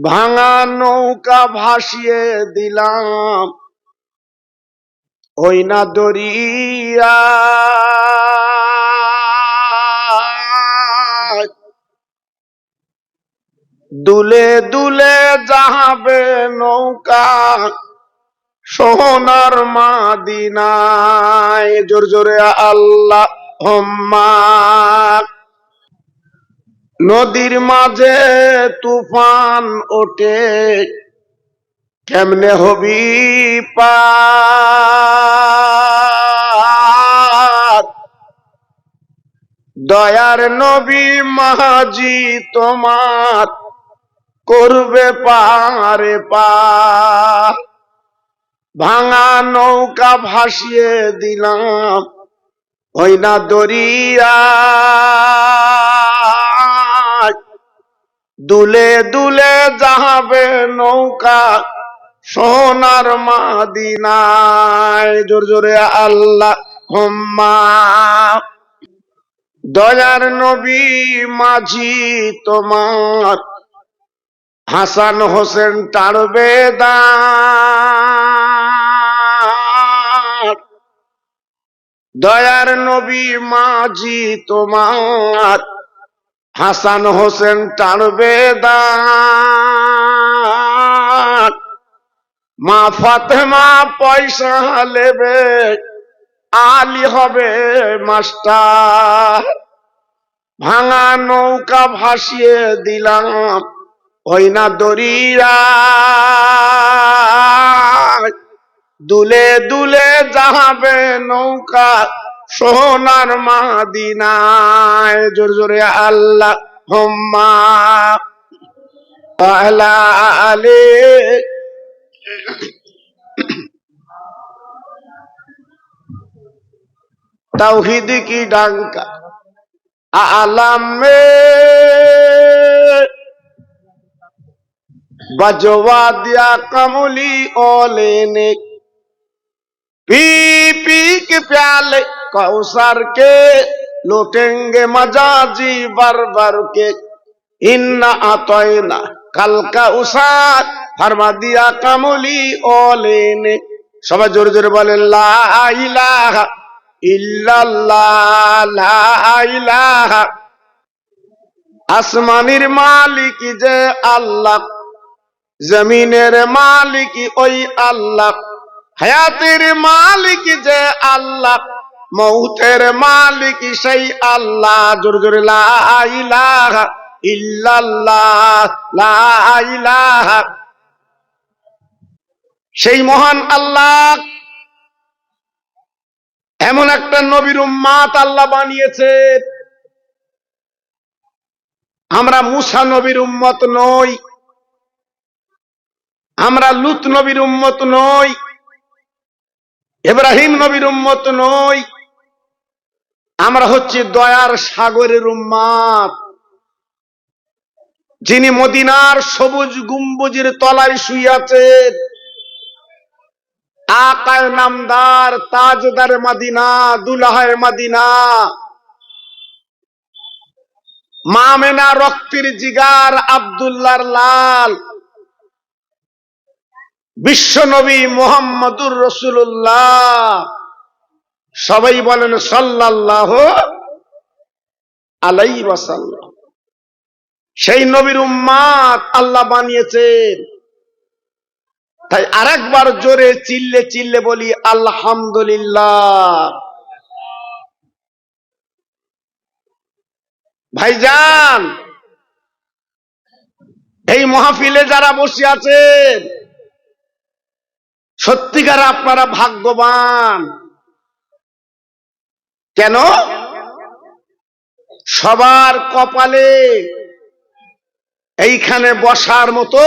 ভাঙা নৌকা ভাসিয়ে দিলাম ওই না দরিয়া, দুলে দুলে যাবে নৌকা সোনার মাদিনায়। জোর জোরে আল্লাহুম্মা। নদীর মাঝে তুফান ওঠে কেমনে হবি পার, দয়ার নবী মাঝি তোমার করবে পারে পার। ভাঙা নৌকা ভাসিয়ে দিলাম ওই না দরিয়া, দুলে দুলে যাবে নৌকা সোনার মাদিনায়। জোর জোরে আল্লাহুম্মা। দয়ার নবী মাঝি তোমার হাসান হোসেন টাড়বে দাঁড়, দয়ার নবী মাঝি তোমার হাসান হোসেন টাড়বে দাঁড়। মা ফাতেমা পয়সা নেবে আলী হবে মাস্টার। ভাঙা নৌকা ভাসিয়ে দিলাম ওই না দরিয়া, দুলে দুলে যাবে নৌকা সোনার মাদিনায়। জোর জোরে আল্লাহুম্মা আলা আলি। তাওহীদ কি ডাঙ্কা आलम में बजवा दिया कमली ओले ने, पी पी के प्याले कौसर के लुटेंगे मजाजी बर बर के। इन्ना आतोइना कल का उसार फरमा दिया कमली ओले ने। सब जोर जोर बोले ला इलाहा इल्लाल्लाह ला इलाहा। আসমানের মালিক যে আল্লাহ, জমিনের মালিক ওই আল্লাহ, হায়াতের মালিক যে আল্লাহ, মৌতের মালিক সেই আল্লাহ। জোর জোরে লা ইলাহা ইল্লাল্লাহ লা ইলাহা। সেই মহান আল্লাহ এমন একটা নবীর উম্মত আল্লাহ বানিয়েছে। আমরা মুসা নবীর উম্মত নই, আমরা লূত নবীর উম্মত নই, ইব্রাহিম নবীর উম্মত নই। আমরা হচ্ছে দয়ার সাগরের উম্মত, যিনি মদিনার সবুজ গম্বুজের তলায় শুয়ে আছেন। আকায়ে নামদার, তাজদার মদিনা, দুলহায়ে মদিনা, মামেনা রক্তের জিগার আব্দুল্লাহর লাল, বিশ্ব নবী মুহাম্মদুর রাসূলুল্লাহ। সবাই বলেন সাল্লাল্লাহু আলাইহি ওয়াসাল্লাম। সেই নবীর উম্মত আল্লাহ বানিয়েছেন। তাই আরেকবার জোরে চিল্লে চিল্লে বলি আলহামদুলিল্লাহ। ভাইজান, এই মাহফিলে যারা বসে আছেন সত্যিকার আপনারা ভাগ্যবান। কেন? সবার কপালে এইখানে বসার মতো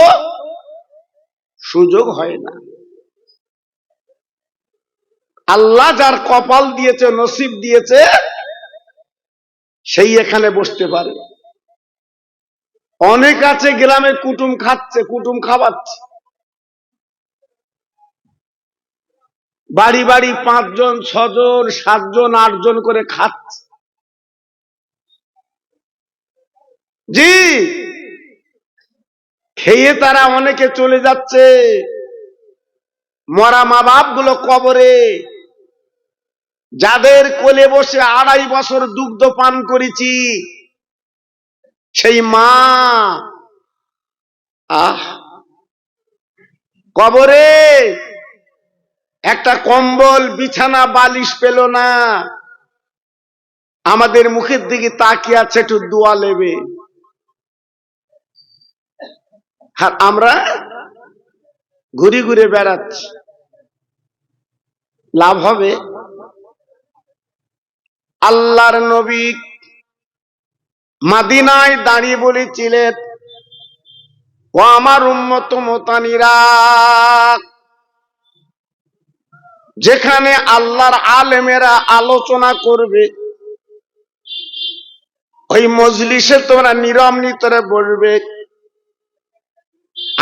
সুযোগ হয় না। আল্লাহ যার কপাল দিয়েছে, নসিব দিয়েছে, সেই এখানে বসতে পারে। অনেক আছে গ্রামে কুটুম খাচ্ছে, কুটুম খাওয়াচ্ছে, বাড়ি বাড়ি 5 জন 6 জন 7 জন 8 জন করে খাচ্ছে। জি, খেয়ে তারা অনেকে চলে যাচ্ছে, মরা মা বাপ গুলো কবরে, যাদের কোলে বসে 2.5 বছর দুগ্ধ পান করেছি, সেই মা কবরে একটা কম্বল বিছানা বালিশ পেল না, আমাদের মুখের দিকে তাকিয়ে আছে একটু দোয়া নেবে, আর আমরা ঘুরে ঘুরে বেড়াচ্ছি। লাভ হবে? আল্লাহর নবী মদিনায় দাঁড়িয়ে বলেছিলেন, ও আমার উম্মত মুতানিরা, যেখানে আল্লাহর আলেমেরা আলোচনা করবে ওই মজলিসে তোমরা নীরব নিতরে বলবে,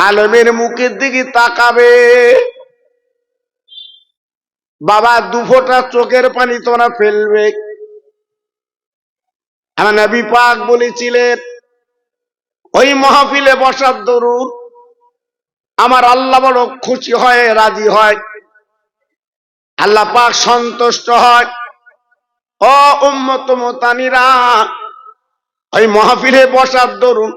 আলেমের মুখের দিকে তাকাবে, বাবা 2 ফোঁটা চোখের পানি তোমরা ফেলবে। আমার নবী পাক বলেছিলেন, ওই মাহফিলে বসার দরুন আমার আল্লাহ বড় খুশি হয়, রাজি হয়, আল্লাহ পাক সন্তুষ্ট হয়। ও উম্মত মুতানিরা, ওই মাহফিলে বসার দরুন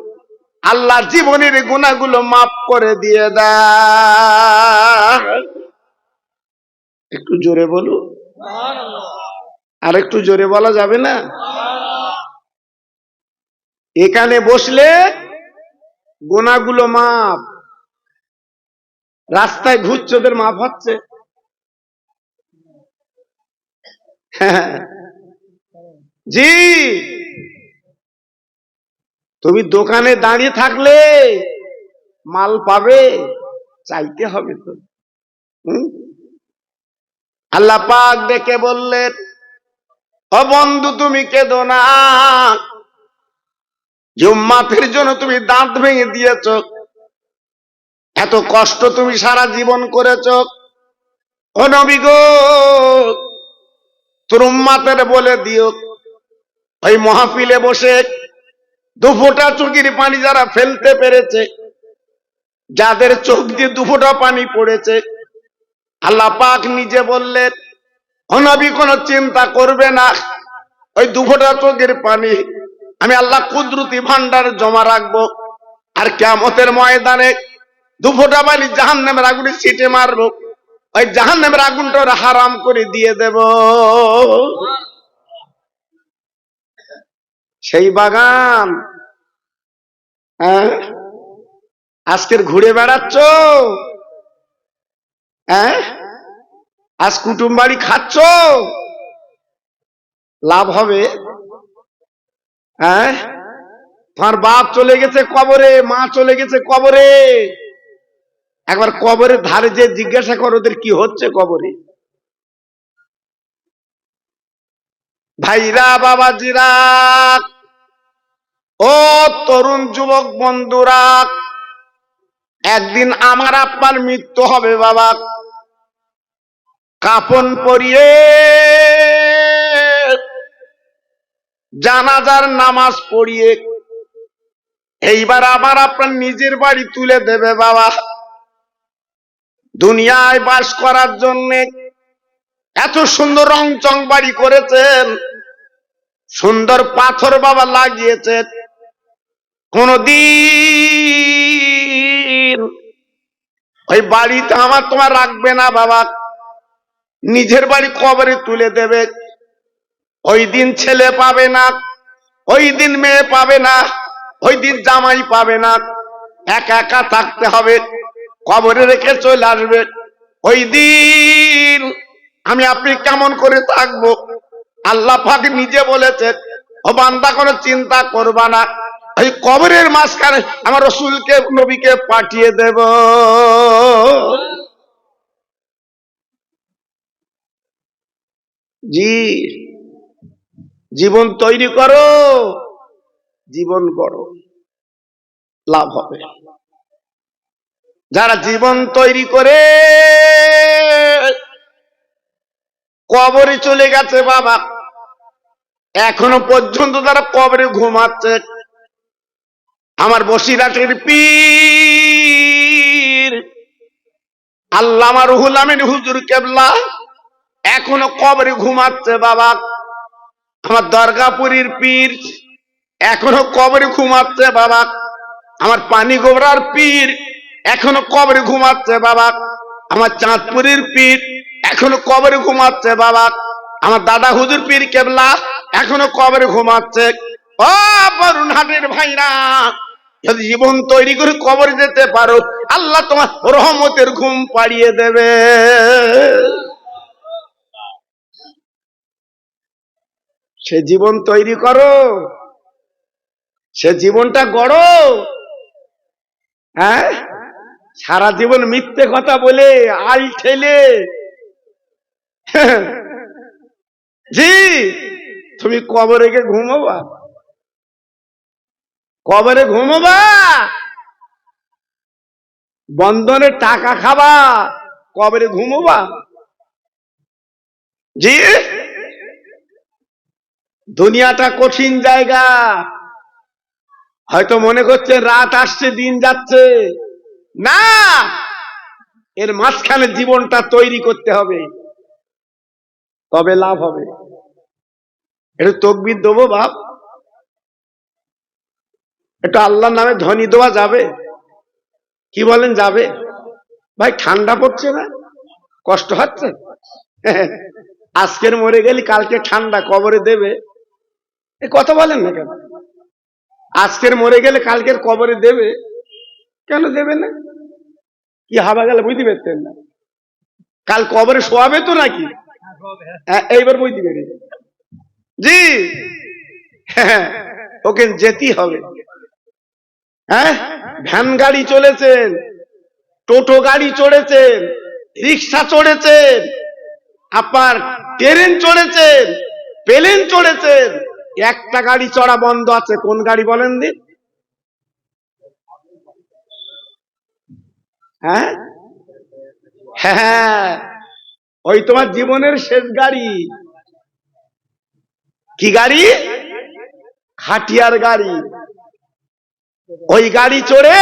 আল্লাহ জীবনের গুনাহগুলো মাফ করে দিয়ে দেয়। একটু জোরে বলো, আর একটু জোরে বলা যাবে না? এখানে বসলে গুনাহগুলো মাফ, রাস্তায় ঘুরছদের মাফ হচ্ছে। জি, তুমি দোকানে দাঁড়িয়ে থাকলে মাল পাবে, চাইতে হবে তো। আল্লাহ পাক ডেকে বললেন, ও বন্ধু তুমি কেঁদো না, যে উম্মতের জন্য তুমি দাঁত ভেঙে দিয়েছ, এত কষ্ট তুমি সারা জীবন করেছ, ও নবী গো তোর উম্মতের বলে দিও, ওই মাহফিলে বসে 2 ফোঁটা চোখের পানি যারা ফেলতে পেরেছে, যাদের চোখ দিয়ে 2 ফোঁটা পানি পড়েছে, আল্লাহ পাক নিজে বললেন, ও নবী কোনো চিন্তা করবে না, ওই 2 ফোঁটা চোখের পানি আমি আল্লাহ কুদরতি ভান্ডার জমা রাখবো, আর কিয়ামতের ময়দানে 2 ফোঁটা পানি জাহান্নামের আগুনে ছিটে মারবো, ওই জাহান্নামের আগুনটা হারাম করে দিয়ে দেব। সেই বাগান আজকের ঘুরে বেড়াচ্ছ, আজ কুটুম বাড়ি খাচ্ছ, লাভ হবে? তোমার বাপ চলে গেছে কবরে, মা চলে গেছে কবরে, একবার কবরের ধারে যে জিজ্ঞাসা করো ওদের কি হচ্ছে কবরে। ভাইরা বাবাজিরা, ও তরুণ যুবক বন্ধুরা, একদিন আমার আপনার মৃত্যু হবে বাবা, কাফন পরিয়ে জানাজার নামাজ পড়িয়ে এইবার আমার আপনার নিজের বাড়ি তুলে দেবে বাবা। দুনিয়ায় বাস করার জন্য এত সুন্দর রংচং বাড়ি করেছেন, সুন্দর পাথর বাবা লাগিয়েছেন, কোনদিন ওই বাড়িতে আমার তোমার রাখবে না বাবা, নিজের বাড়ি কবরে তুলে দেবে। ওই দিন ছেলে পাবে না, ওই দিন মেয়ে পাবে না, ওই দিন জামাই পাবে না, একা একা থাকতে হবে, কবরে রেখে চলে আসবে। ওই দিন আমি আপনি কেমন করে থাকবো? আল্লাহ পাক নিজে বলেছে, ও বান্দা কোনো চিন্তা করবা না, এই কবরের মাঝখানে আমার রাসূলকে নবীকে পাঠিয়ে দেব। জি, জীবন তৈরি করো, জীবন করো, লাভ হবে। যারা জীবন তৈরি করে কবরে চলে গেছে বাবা, এখনো পর্যন্ত তারা কবরে ঘুমাচ্ছে, আমার বসিরাটের পীর আল্লামা রুহুল আমিন হুজুর কেবলা এখনো কবরে ঘুমাচ্ছে বাবা। আমার দরগাপুরীর পীর এখনো কবরে ঘুমাচ্ছে বাবা। আমার পানি গোবরার পীর এখনো কবরে ঘুমাচ্ছে বাবা। আমার চাঁদপুরের পীর এখনো কবরে ঘুমাচ্ছে বাবা। আমার দাদা হুজুর পীর কেবলা এখনো কবরে ঘুমাচ্ছে। ও বরুণহাটের ভাইরা, যদি জীবন তৈরি করে কবরে যেতে পারো, আল্লাহ তোমার রহমতের ঘুম পাড়িয়ে দেবে। সে জীবন তৈরি করো, সে জীবনটা গড়ো। হ্যাঁ, সারা জীবন মিথ্যে কথা বলে আল ঠেলে জি তুমি কবরে গিয়ে ঘুমোবা, কবরে ঘুমোবা, বন্ধনের টাকা খাবা, কবরে ঘুমোবা। জি, দুনিয়াটা কঠিন জায়গা। হয়তো মনে করছে রাত আসছে দিন যাচ্ছে, না, এর মাঝখানে জীবনটা তৈরি করতে হবে, তবে লাভ হবে। একটু তকবীর দেবো বাপ, একটু আল্লাহর নামে ধ্বনি দেওয়া যাবে? কি বলেন, যাবে? ভাই ঠান্ডা পড়ছে না? কষ্ট হচ্ছে? আজকের মরে গেলি কালকে ঠান্ডা কবরে দেবে, এ কথা বলেন না কেন? আজকের মরে গেলে কালকের কবরে দেবে, কেন দেবে না? কি হাবা গেলে বুঝতে পারতেন না? কাল কবরে শোয়াবে তো নাকি? এইবার বুঝতে পেরে জি, হ্যাঁ, ওকে যেতেই হবে। হ্যাঁ, ভ্যান গাড়ি চলেছেন, টোটো গাড়ি চড়েছেন, রিক্সা চড়েছেন, আপনার ট্রেন চড়েছেন, প্লেন চড়েছেন, একটা গাড়ি চড়া বন্ধ আছে। কোন গাড়ি বলেন দিন? হ্যাঁ হ্যাঁ, ওই তোমার জীবনের শেষ গাড়ি। কি গাড়ি? খাটিয়ার গাড়ি। ওই গাড়ি চড়ে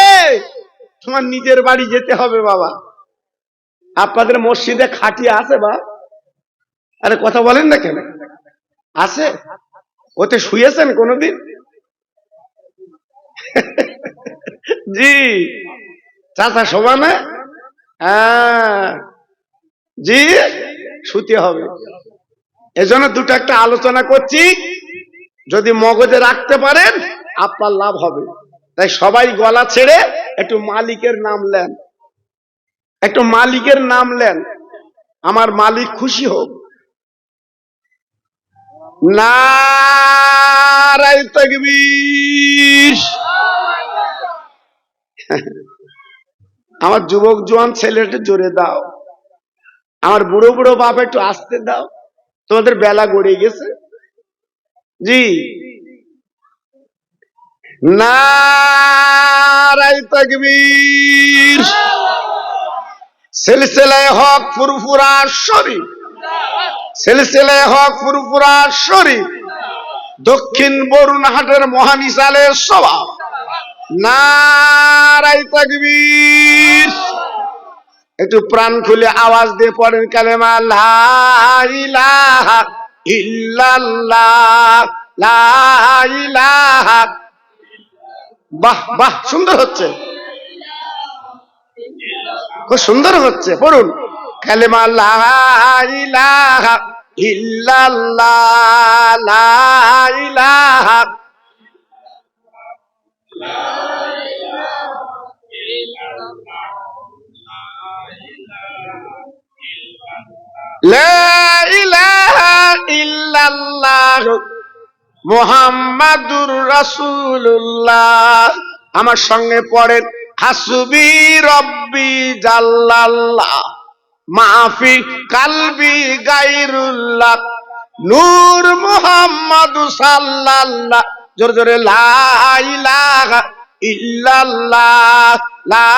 তোমার নিজের বাড়ি যেতে হবে বাবা। আপনাদের মসজিদে খাটিয়া আছে বা? আরে কথা বলেন না কেন? আছে? ওতে শুয়েছেন কোনদিন? জি, চাচা শোভা না? হ্যাঁ জি, শুতে হবে। এজন্য দুটো একটা আলোচনা করছি, যদি মগজে রাখতে পারেন আপনার লাভ হবে। তাই সবাই গলা ছেড়ে একটু মালিকের নাম নেন, একটু মালিকের নাম নেন, আমার মালিক খুশি হোক। নারায়ে তাকবীর। আমার যুবক জোয়ান ছেলেটা জোরে দাও, আমার বুড়ো বুড়ো বাপ একটু আসতে দাও, তোমাদের বেলা গড়ে গেছে। জি, নারায়ে তাকবীর। সিলসিলায়ে হক ফুরফুরা শরীফ, সিলসিলায়ে হক ফুরফুরা শরীফ, দক্ষিণ বরুণহাটের মহানিসালের সভা। নারায়ে তাকবীর। একটু প্রাণ খুলে আওয়াজ দিয়ে পড়েন কালেমা লা ইলাহা ইল্লাল্লাহ, লা ইলাহা। বাহ বাহ, সুন্দর হচ্ছে, খুব সুন্দর হচ্ছে। পড়ুন কালেমা লা ইলাহা ইল্লাল্লাহ, লা ইলাহা। লা ইলাহা ইল্লাল্লাহ মুহাম্মাদুর রাসূলুল্লাহ। আমার সঙ্গে পড়েন হাসবি রব্বি জাল্লাল্লাহ, মাফি কালবি গায়রুল্লাহ, নূর মুহাম্মদ সাল্লাল্লাহ। জোরে জোরে লা ইলাহা ইল্লাল্লাহ, লা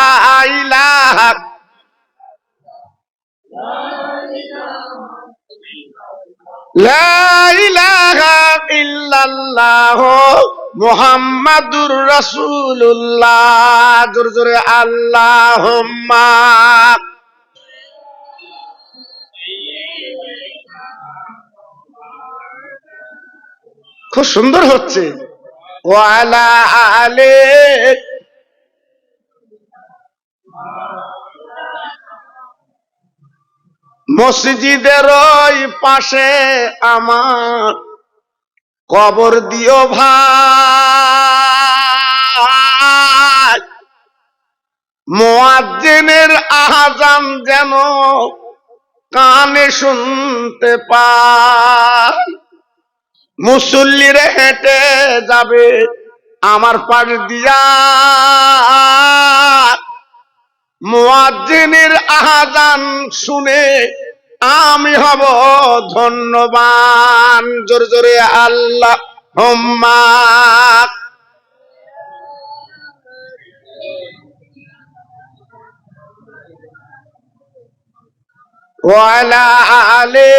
ইলাহা। লা ইলাহা ইল্লাল্লাহ মুহাম্মাদুর রাসূলুল্লাহ। জোরে জোরে আল্লাহুম্মা। খুব সুন্দর হচ্ছে। ওয়ালা আলে। মসজিদের ওই পাশে আমার কবর দিও ভাই, মুয়াজ্জিনের আযান যেন কানে শুনতে পাই। মুসল্লিরে হেঁটে যাবে আমার পাশ দিয়া, মুয়াজ্জিনের আযান শুনে আমি হব ধন্যবান। জোরে জোরে আল্লাহুম্মা। ওয়ালা আলে।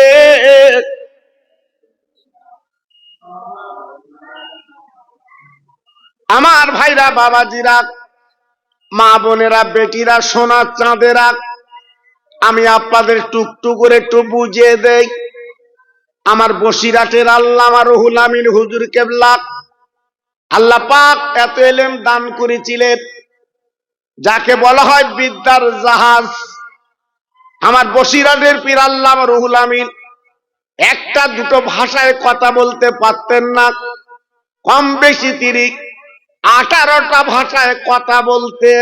আমার ভাইরা, বাবাজিরা, মা বোনেরা, বেটিরা, সোনার চাঁদেরা, আমি আপনাদের টুকটুক করে একটু বুঝিয়ে দেই। আমার বসিরাটের আল্লামা রুহুল আমিন হুজুর কেবলা, আল্লাহ পাক এত ইলম দান করেছিলেন, যাকে বলা হয় বিদ্যার জাহাজ। আমার বসিরাটের পীর আল্লামা রুহুল আমিন একটা দুটো ভাষায় কথা বলতে পারতেন না, কম বেশি তিনি 18টা ভাষায় কথা বলতে।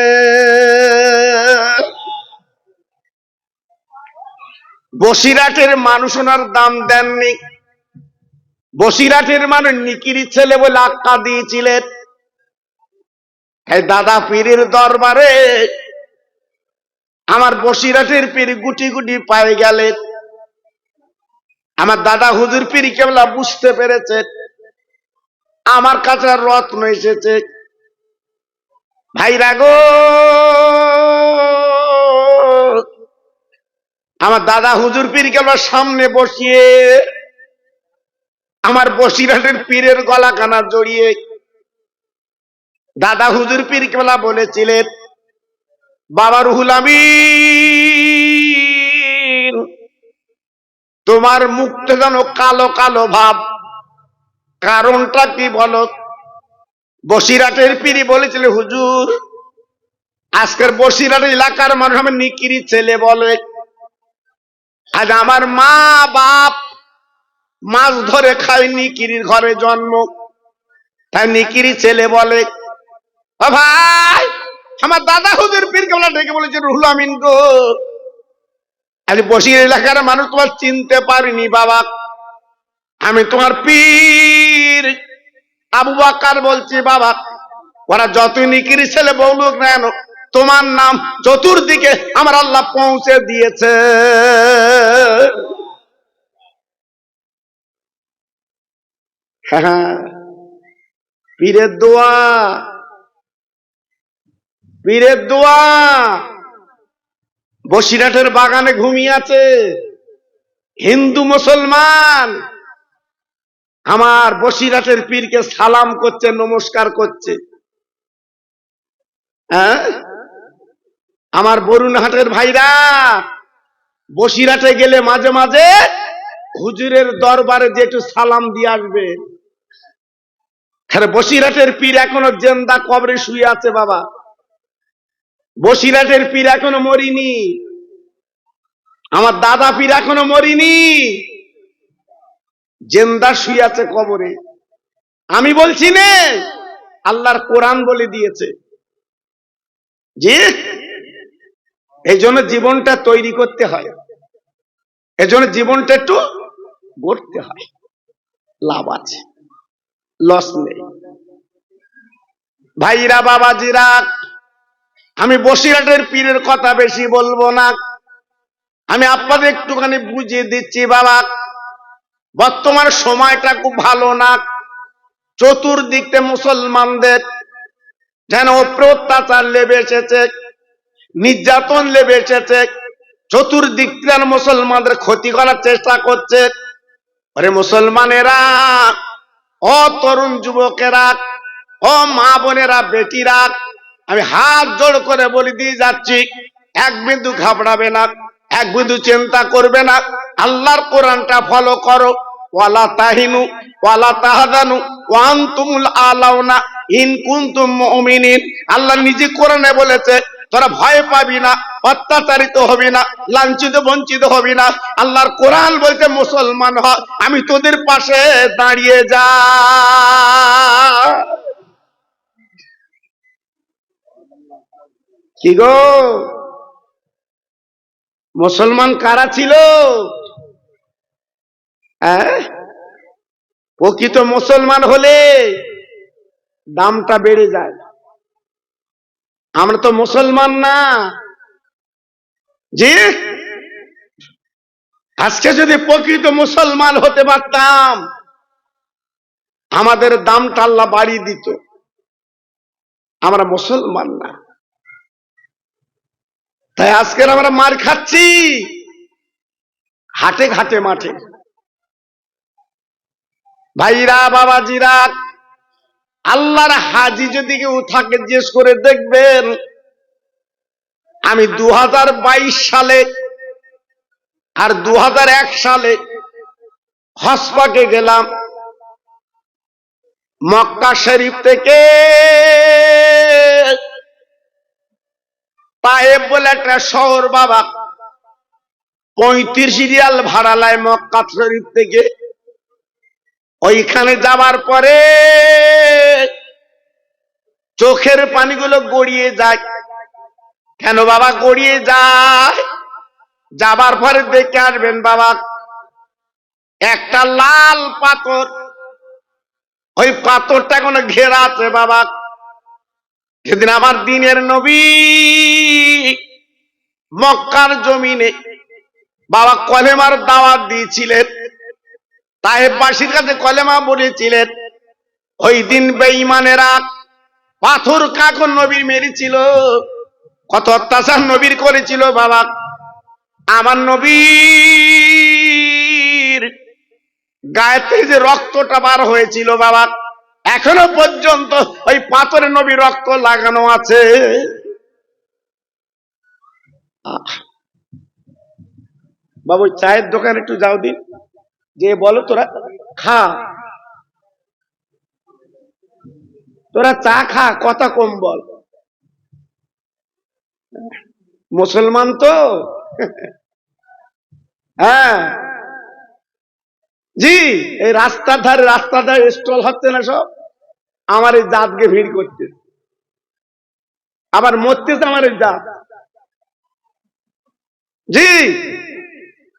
বসিরাটের মানুষ ওনার দাম দেননি। বসিরাটের মানুষ নিকিরি ছেলে বলে আখ্যা দিয়েছিলেন। দাদা পীরের দরবারে আমার বসিরাটের পীর গুটি গুটি পায়ে গেলেন। আমার দাদা হুজুর পীর কেবলা বুঝতে পেরেছে আমার কাছে রত্ন এসেছে। ভাইরা গো, আমার দাদা হুজুর পীর কেবলা সামনে বসিয়ে আমার বসিরাটের পীরের গলাখানা জড়িয়ে দাদা হুজুর পীর কেবলা বলেছিলেন, বাবা রুহুল আমিন, তোমার মুখটা যেন কালো কালো ভাব, কারণটা কি বলো? বসিরাটের পীর বলেছিল, হুজুর, আজকের বসিরাট এলাকার মানুষ আমার নিকিরি ছেলে বলে। আজ আমার মা বাপ মাছ ধরে খায়, নিকিরির ঘরে জন্ম, তাই নিকিরি ছেলে বলে। ভাই, আমার দাদা হুজুর পীর কেবলা ডেকে বলেছে, রুহুল আমিন গো, আজ বসির এলাকার মানুষ তোমার চিনতে পারিনি বাবা, আমি তোমার পীর আবু বকর বলছি বাবা। ওরা যতই নিকিরি ছেলে বলুক না কেন, তোমার নাম চতুর্দিকে আমার আল্লাহ পৌঁছে দিয়েছে। হ্যাঁ, পীরের দোয়া, পীরের দোয়া। বসিরহাটের বাগানে ঘুমিয়ে আছে হিন্দু মুসলমান, আমার বসিরহাটের পীরকে সালাম করছে, নমস্কার করছে। হ্যাঁ, আমার বরুণহাটের ভাইরা বসিরহাটে গেলে মাঝে মাঝে হুজুরের দরবারে যে একটু সালাম দিয়ে আসবে। বসিরহাটের পীর এখনো জেন্দা কবরে শুয়ে আছে বাবা। বসিরহাটের পীর এখনো মরিনি, আমার দাদা পীর এখনো মরিনি, জেন্দা শুয়ে আছে কবরে। আমি বলছি না, আল্লাহর কোরআন বলে দিয়েছে। যে এই জন্য জীবনটা তৈরি করতে হয়, এই জন্য জীবনটা একটু গড়তে হয়, লাভ আছে, লস নেই। ভাইরা, বাবাজিরা, আমি বসিরহাটের পীরের কথা বেশি বলবো না, আমি আপনাদের একটুখানি বুঝিয়ে দিচ্ছি বাবা। বর্তমান সময়টা খুব ভালো না, চতুর্দিকে মুসলমানদের যেন অত্যাচার লেবে এসেছে, নির্যাতন লেবে এসেছে, চতুর্দিক যেন মুসলমানদের ক্ষতি করার চেষ্টা করছে। আরে মুসলমানেরা, ও তরুণ যুবকেরা, ও মা বোনেরা, বেটিরা, আমি হাত জোড় করে বলে দিয়ে যাচ্ছি, এক বিন্দু ঘাবড়াবে না, এক বিন্দু চিন্তা করবে না। আল্লাহর কোরআনটা ফলো করো। ওয়ালা তাহিনু ওয়ালা তাহজানু ওয়া আনতুমুল আলাউনা ইন কুনতুম মুমিনিন। আল্লাহ নিজে কোরআনে বলেছে, তোরা ভয় পাবি না, অত্যাচারিত হবি না, লাঞ্ছিত বঞ্চিত হবি না। আল্লাহর কোরআন বলতে মুসলমান হ, আমি তোদের পাশে দাঁড়িয়ে যা। কি গো, মুসলমান কারা ছিল? প্রকৃত মুসলমান হলে দামটা বেড়ে যায়। আমরা তো মুসলমান না। জি, আজকে যদি প্রকৃত মুসলমান হতে পারতাম, আমাদের দামটা আল্লাহ বাড়িয়ে দিত। আমরা মুসলমান না, তাই আজকের আমরা মার খাচ্ছি হাটে ঘাটে মাঠে। ভাইরা, বাবাজিরা, আল্লাহর হাজি যদি কেউ থাকে জিজ্ঞেস করে দেখবেন, আমি 2022 সালে আর 2001 সালে হজ পাকে গেলাম। মক্কা শরীফ থেকে তায়েব বলে একটা শহর বাবা, 35 রিয়াল ভাড়া লায় মক্কা শরীফ থেকে। ওইখানে যাবার পরে চোখের পানিগুলো গড়িয়ে যায়। কেন বাবা গড়িয়ে যায়? যাবার পরে দেখে আসবেন বাবা, একটা লাল পাথর, ওই পাথরটা কোনো ঘেরা আছে বাবা। সেদিন আমার দিনের নবী মক্কার জমিনে বাবা কলেমার দাওয়াত দিয়েছিলেন, তায়েববাসীর কাছে কলেমা বলেছিলেন। ওই দিন বেঈমানেরা পাথর কাকন নবীর মেরেছিল, কত অত্যাচার নবীর করেছিল বাবা। আমার নবীর গায়ে থেকে যে রক্তটা বার হয়েছিল বাবা, এখনো পর্যন্ত ওই পাথরে নবী রক্ত লাগানো আছে। বাবু, চায়ের দোকান একটু যাও দিন, যে বলো তোরা খা, তোরা চা খা, কথা কম বল। মুসলমান তো। হ্যাঁ জি, এই রাস্তার ধারে স্টল হচ্ছে না সব, আমার এই জাতকে ভিড় করতে, আবার মরতেছে আমার এই জাত। জি,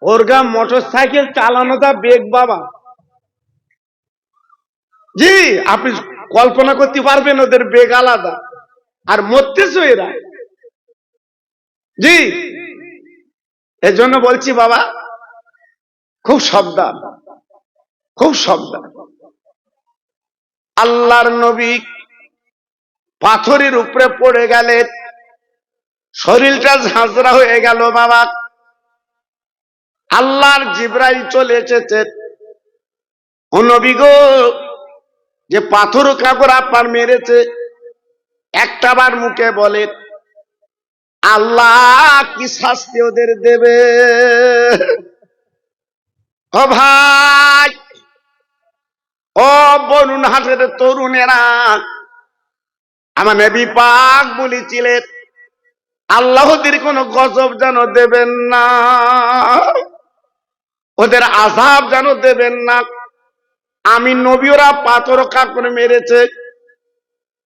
ওর গা মোটর সাইকেল চালানোটা বেগ বাবা। জি, আপনি কল্পনা করতে পারবেন ওদের বেগ আলাদা, আর মরতেছে এরা। জি, এজন্য বলছি বাবা, খুব সাবধান, খুব সাবধান। আল্লাহর নবী পাথরের উপরে পড়ে গেলেন, শরীরটা ঝাঁঝরা হয়ে গেল বাবা। আল্লাহর জিবরাইল চলে এসেছে, ও নবী গো, যে পাথর কাপড় আপনার মেরেছে, একটা বার মুখে বলে আল্লাহ কি শাস্তি ওদের দেবে। ও ভাই, ও বরুণ হাটের তরুণেরা, আমার নবী পাক বলেছিলেন আল্লাহ ওদের কোন গজব যেন দেবেন না, ওদের আযাব যেন দেবেন না। আমি নবী, ওরা পাথর কাপড় মেরেছে,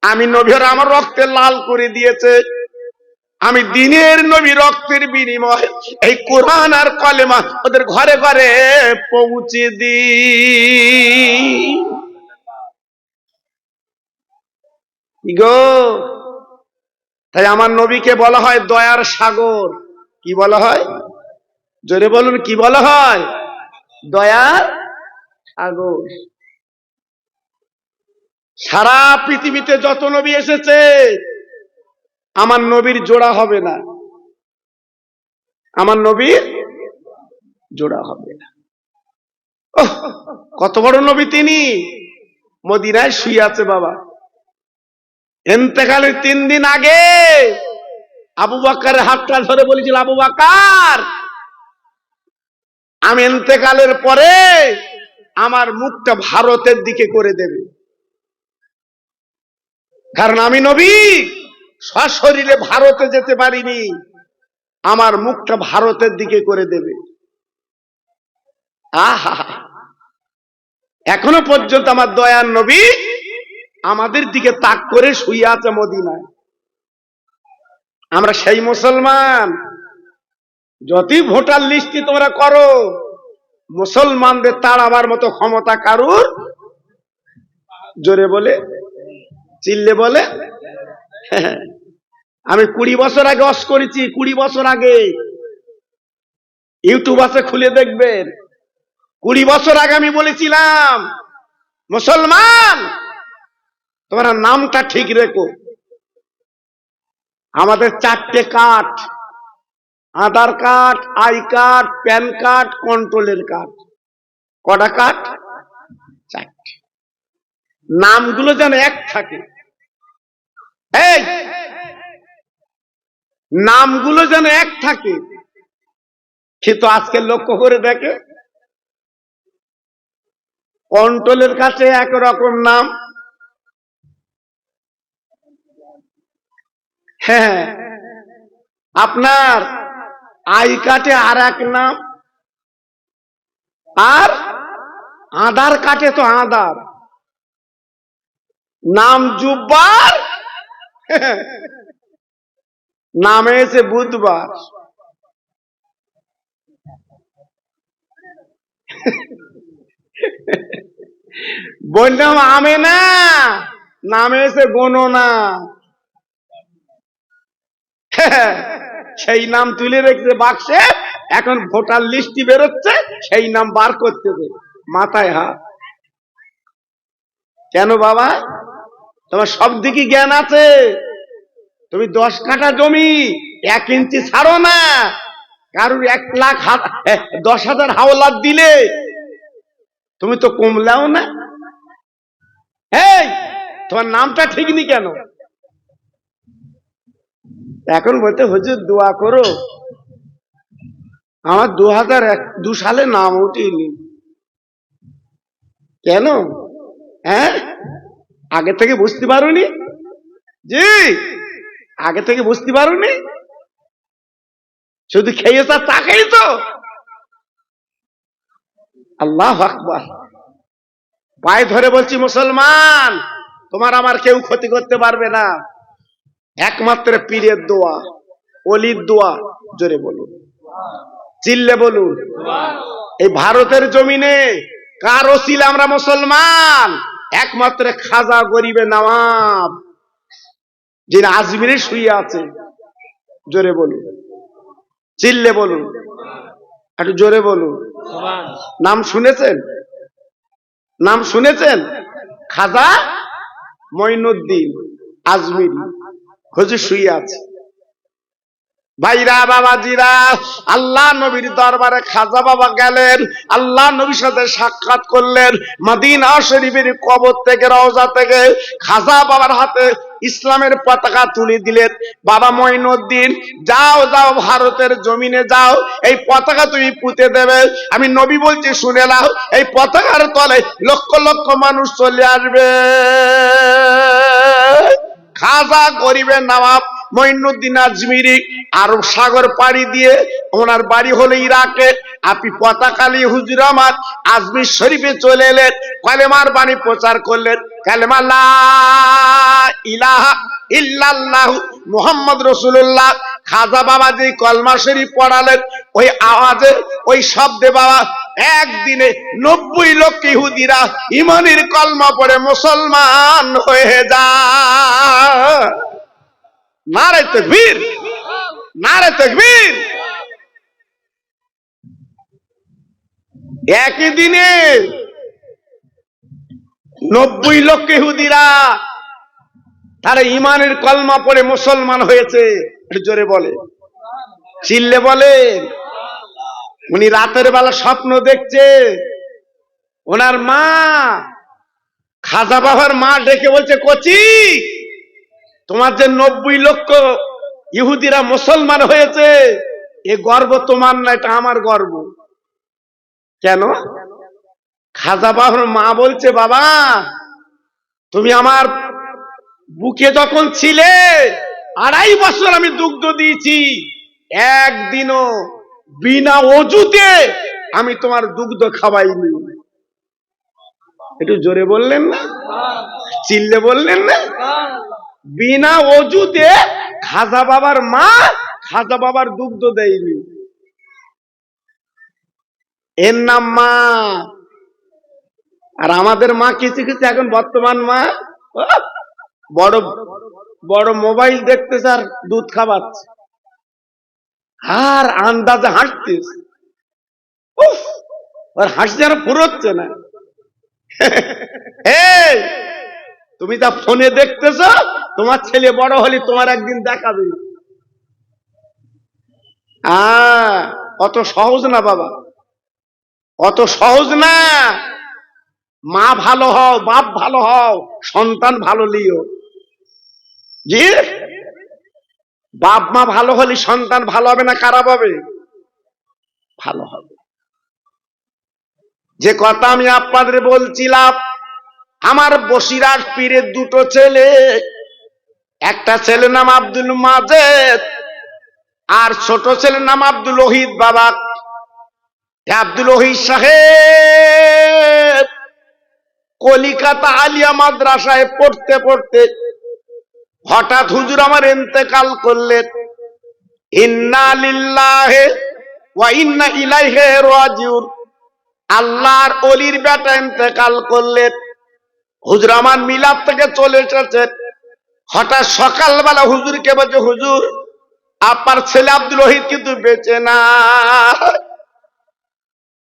আমি নবী, ওরা আমার রক্তে লাল করে দিয়েছে। আমি দিনের নবী রক্তের বিনিময় এই কোরআন আর কলেমা ওদের ঘরে ঘরে পৌঁছে দিই গো। তাই আমার নবীকে বলা হয় দয়ার সাগর। কি বলা হয়? জোরে বলুন, কি বলা হয়? দয়ার সাগর। সারা পৃথিবীতে যত নবী এসেছে, আমার নবীর জোড়া হবে না, আমার নবীর জোড়া হবে না। কত বড় নবী তিনি, মদিনায় শুয়ে আছে বাবা। ইন্তেকালের 3 দিন আগে আবু বকরের হাতটা ধরে বলেছিল, আবু বকর, আমি ইন্তেকালের পরে আমার মুখটা ভারতের দিকে করে দেবে, কারণ আমি নবী সশরীরে ভারতে যেতে পারিনি, আমার মুখটা ভারতের দিকে করে দেবে। আহা, এখনো পর্যন্ত আমার দয়ার নবী আমাদের দিকে তাক করে শুয়ে আছে মদিনায়। আমরা সেই মুসলমান। যতই ভোটার লিস্টটি তোমরা করো, মুসলমানদের তাড়াবার মতো ক্ষমতা কারুর, জোরে বলে, চিল্লে বলে। আমি 20 বছর আগে অস করেছি, 20 বছর আগে, ইউটিউব আছে খুলে দেখবেন। 20 বছর আগে আমি বলেছিলাম, মুসলমান তোমরা নামটা ঠিক রেখো, আমাদের 4টে card, Aadhaar card, I card, PAN card, কন্ট্রোলের কার্ড। কটা কার্ড? 4টে। নামগুলো যেন এক থাকে, এই নামগুলো যেন এক থাকে। কিন্তু আজকে লক্ষ্য করে দেখে, কন্ট্রোলের কাছে একরকম নাম, হ্যাঁ, আপনার আই কার্ডে আর এক নাম, আর আধার কার্ডে তো আধার নাম, জুব্বার নামে এসে বুধবার। বললাম আমে না, নামে এসে গোনো না। সেই নাম তুলে রেখেছে বাক্সে, এখন ভোটার লিস্টটি বেরোচ্ছে, সেই নাম বার করতে হবে। মাথায় হাত। কেন বাবা? তোমার সব দিকে জ্ঞান আছে, তুমি 10 কাঠা জমি 1 ইঞ্চি ছাড়ো না, কারুর 1 লাখ 10,000 হাওলাত দিলে তুমি তো কমলাও না। এই তোমার নামটা ঠিক নি কেন? এখন বলতে হুজুর দোয়া করো, আমার 2002 সালে নাম উঠিনি। কেন? হ্যাঁ, আগে থেকে বুঝতে পারোনি? জি, আগে থেকে বুঝতে পারোনি, শুধু খেয়েছ তা খেয়েছ। আল্লাহু আকবার। পায়ে ধরে বলছি, মুসলমান তোমার আমার কেউ ক্ষতি করতে পারবে না, একমাত্র পীরের দোয়া, ওলির দোয়া। জোরে বলুন, চিল্লে বলুন। এই ভারতের জমিনে কার ওসিলা আমরা মুসলমান? একমাত্র খাজা গরিবে নওয়াব, যিনি আজমিরে শুয়ে আছে। জোরে বলুন, চিল্লে বলুন, একটু জোরে বলুন। নাম শুনেছেন? নাম শুনেছেন? খাজা মঈনুদ্দিন আজমিরি হুজুর শুয়ে আছে। ভাইরা বাবাজিরা, আল্লাহ নবীর দরবারে খাজা বাবা গেলেন, আল্লাহ নবীর সাথে সাক্ষাৎ করলেন। মদিনা শরীফের কবর থেকে, রওজা থেকে খাজা বাবার হাতে ইসলামের পতাকা তুলে দিলেন। বাবা মঈনুদ্দিন, যাও যাও, ভারতের জমিনে যাও, এই পতাকা তুমি পুঁতে দেবে। আমি নবী বলছি, শুনে নাও, এই পতাকার তলে লক্ষ লক্ষ মানুষ চলে আসবে। খাজা গরিবে নওয়াব মঈনুদ্দিন আজমিরি আরব সাগর পাড়ি দিয়ে, ওনার বাড়ি হলো ইরাকে। আপনি পতাকা নিয়ে হুজুর আমার আজমির শরীফে চলে এলেন, কালেমার বাণী প্রচার করলেন। কালেমা লা ইলাহা ইল্লাল্লাহু মুহাম্মদ রাসূলুল্লাহ। খাজা বাবা যে কলমা শরীফ পড়ালেন, ওই আওয়াজে, ওই শব্দে বাবা একদিনে 90 লক্ষ ইহুদিরা ঈমানের কলমা পড়ে মুসলমান হয়ে যায়। নারে তাকবীর, নারে তাকবীর। একই দিনে 90 লক্ষ ইহুদিরা তারা ঈমানের কলমা পড়ে মুসলমান হয়েছে। জোরে বলে, চিল্লে বলে। উনি রাতের বেলা স্বপ্ন দেখছে, ওনার মা, খাজা বাবার মা ডেকে বলছে, কচি তোমার যে 90 লক্ষ ইহুদিরা মুসলমান হয়েছে, এ গর্ব তোমার না, এটা আমার গর্ব। কেন? খাজা বাবার মা বলছে, বাবা তুমি আমার বুকে যখন ছিলে 2.5 বছর আমি দুগ্ধ দিয়েছি, একদিনও বিনা অজুতে আমি তোমার দুগ্ধ খাওয়াইনি। একটু জোরে বললেন না? চিল্লে বললেন না? বিনা অজুতে খাজা বাবার মা খাজা বাবার দুগ্ধ দেয়নি। এর নাম মা। আর আমাদের মা কিছু কিছু এখন বর্তমান মা বড় বড় মোবাইল দেখতেছে আর দুধ খাওয়াচ্ছে, আর আন্দাজে হাঁটতেছে। আর হাসি আর ফুরোচ্ছে না। এই তুমি তা ফোনে দেখতেছ, তোমার ছেলে বড় হলে তোমার একদিন দেখাবে। অত সহজ না বাবা, অত সহজ না। মা ভালো হও, বাপ ভালো হও, সন্তান ভালো লিও। জি, বাপ মা ভালো হলে সন্তান ভালো হবে না খারাপ হবে? ভালো হবে। যে কথা আমি আপনাদের বলছিলাম, আমার বসিরহাট পীরের 2টো ছেলে, একটা ছেলে নাম আব্দুল মাজেদ আর ছোট ছেলের নাম আব্দুল ওহিদ। বাবা আব্দুল ওহিদ সাহেব কলিকাতা আলিয়া মাদ্রাসায় পড়তে পড়তে হঠাৎ হুজুর আমার ইন্তেকাল করলেন। ইন্না লিল্লাহি ওয়া ইন্না ইলাইহি রাজিউন। আল্লাহর ওলির বেটা ইন্তেকাল করলেন। হুজুর আমার মিলাদ থেকে চলে এসেছে। হঠাৎ সকালবেলা হুজুরকে বলছে, হুজুর আপনার ছেলে আব্দুল ওহিদ কিন্তু বেঁচে না।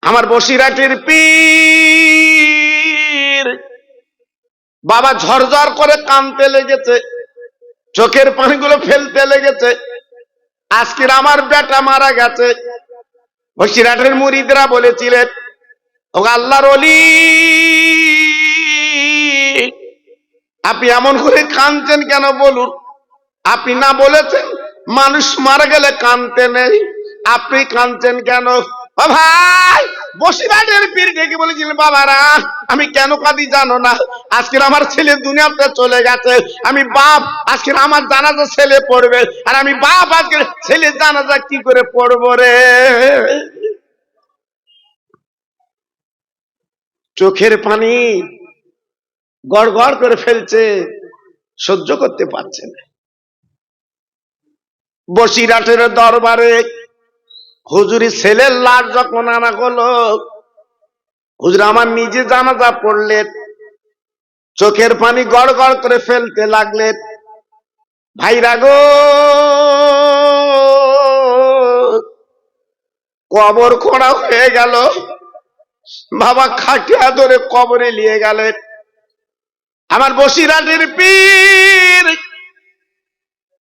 আমার বসিরহাটের পীর বাবা ঝরঝর করে কাঁদতে লেগেছে, চোখের পানিগুলো ফেলতে লেগেছে। আজকের আমার বেটা মারা গেছে। বসিরহাটের মুরিদরা বলেছিলেন, ও আল্লাহর ওলি, আপনি এমন করে কাঁদছেন কেন বলুন? আপনি না বলেছেন মানুষ মারা গেলে কাঁদতে নেই, আপনি কাঁদছেন কেন? ও ভাই, বসিরহাটের পীর ডেকে বলেছিলেন, বাবারা আমি কেন কাঁদি জানো না? আজকের আমার ছেলে দুনিয়াতে চলে গেছে, আমি বাপ, আজকের আমার জানাজা ছেলে পড়বে, আর আমি বাপ আজকের ছেলে জানাজা কি করে পড়বো রে? চোখের পানি গড় গড় করে ফেলছে, সহ্য করতে পারছে না। বসিরহাটের দরবারে হুজুরি ছেলের লাশ যখন আনা হলো, হুজুর আমার নিজে জানাজা পড়লেন, চোখের পানি গড় গড় করে ফেলতে লাগলেন। ভাইরা গো, কবর খোঁড়া হয়ে গেল। বাবা খাটিয়া ধরে কবরে নিয়ে গেলেন। আমার বসিরহাটের পীর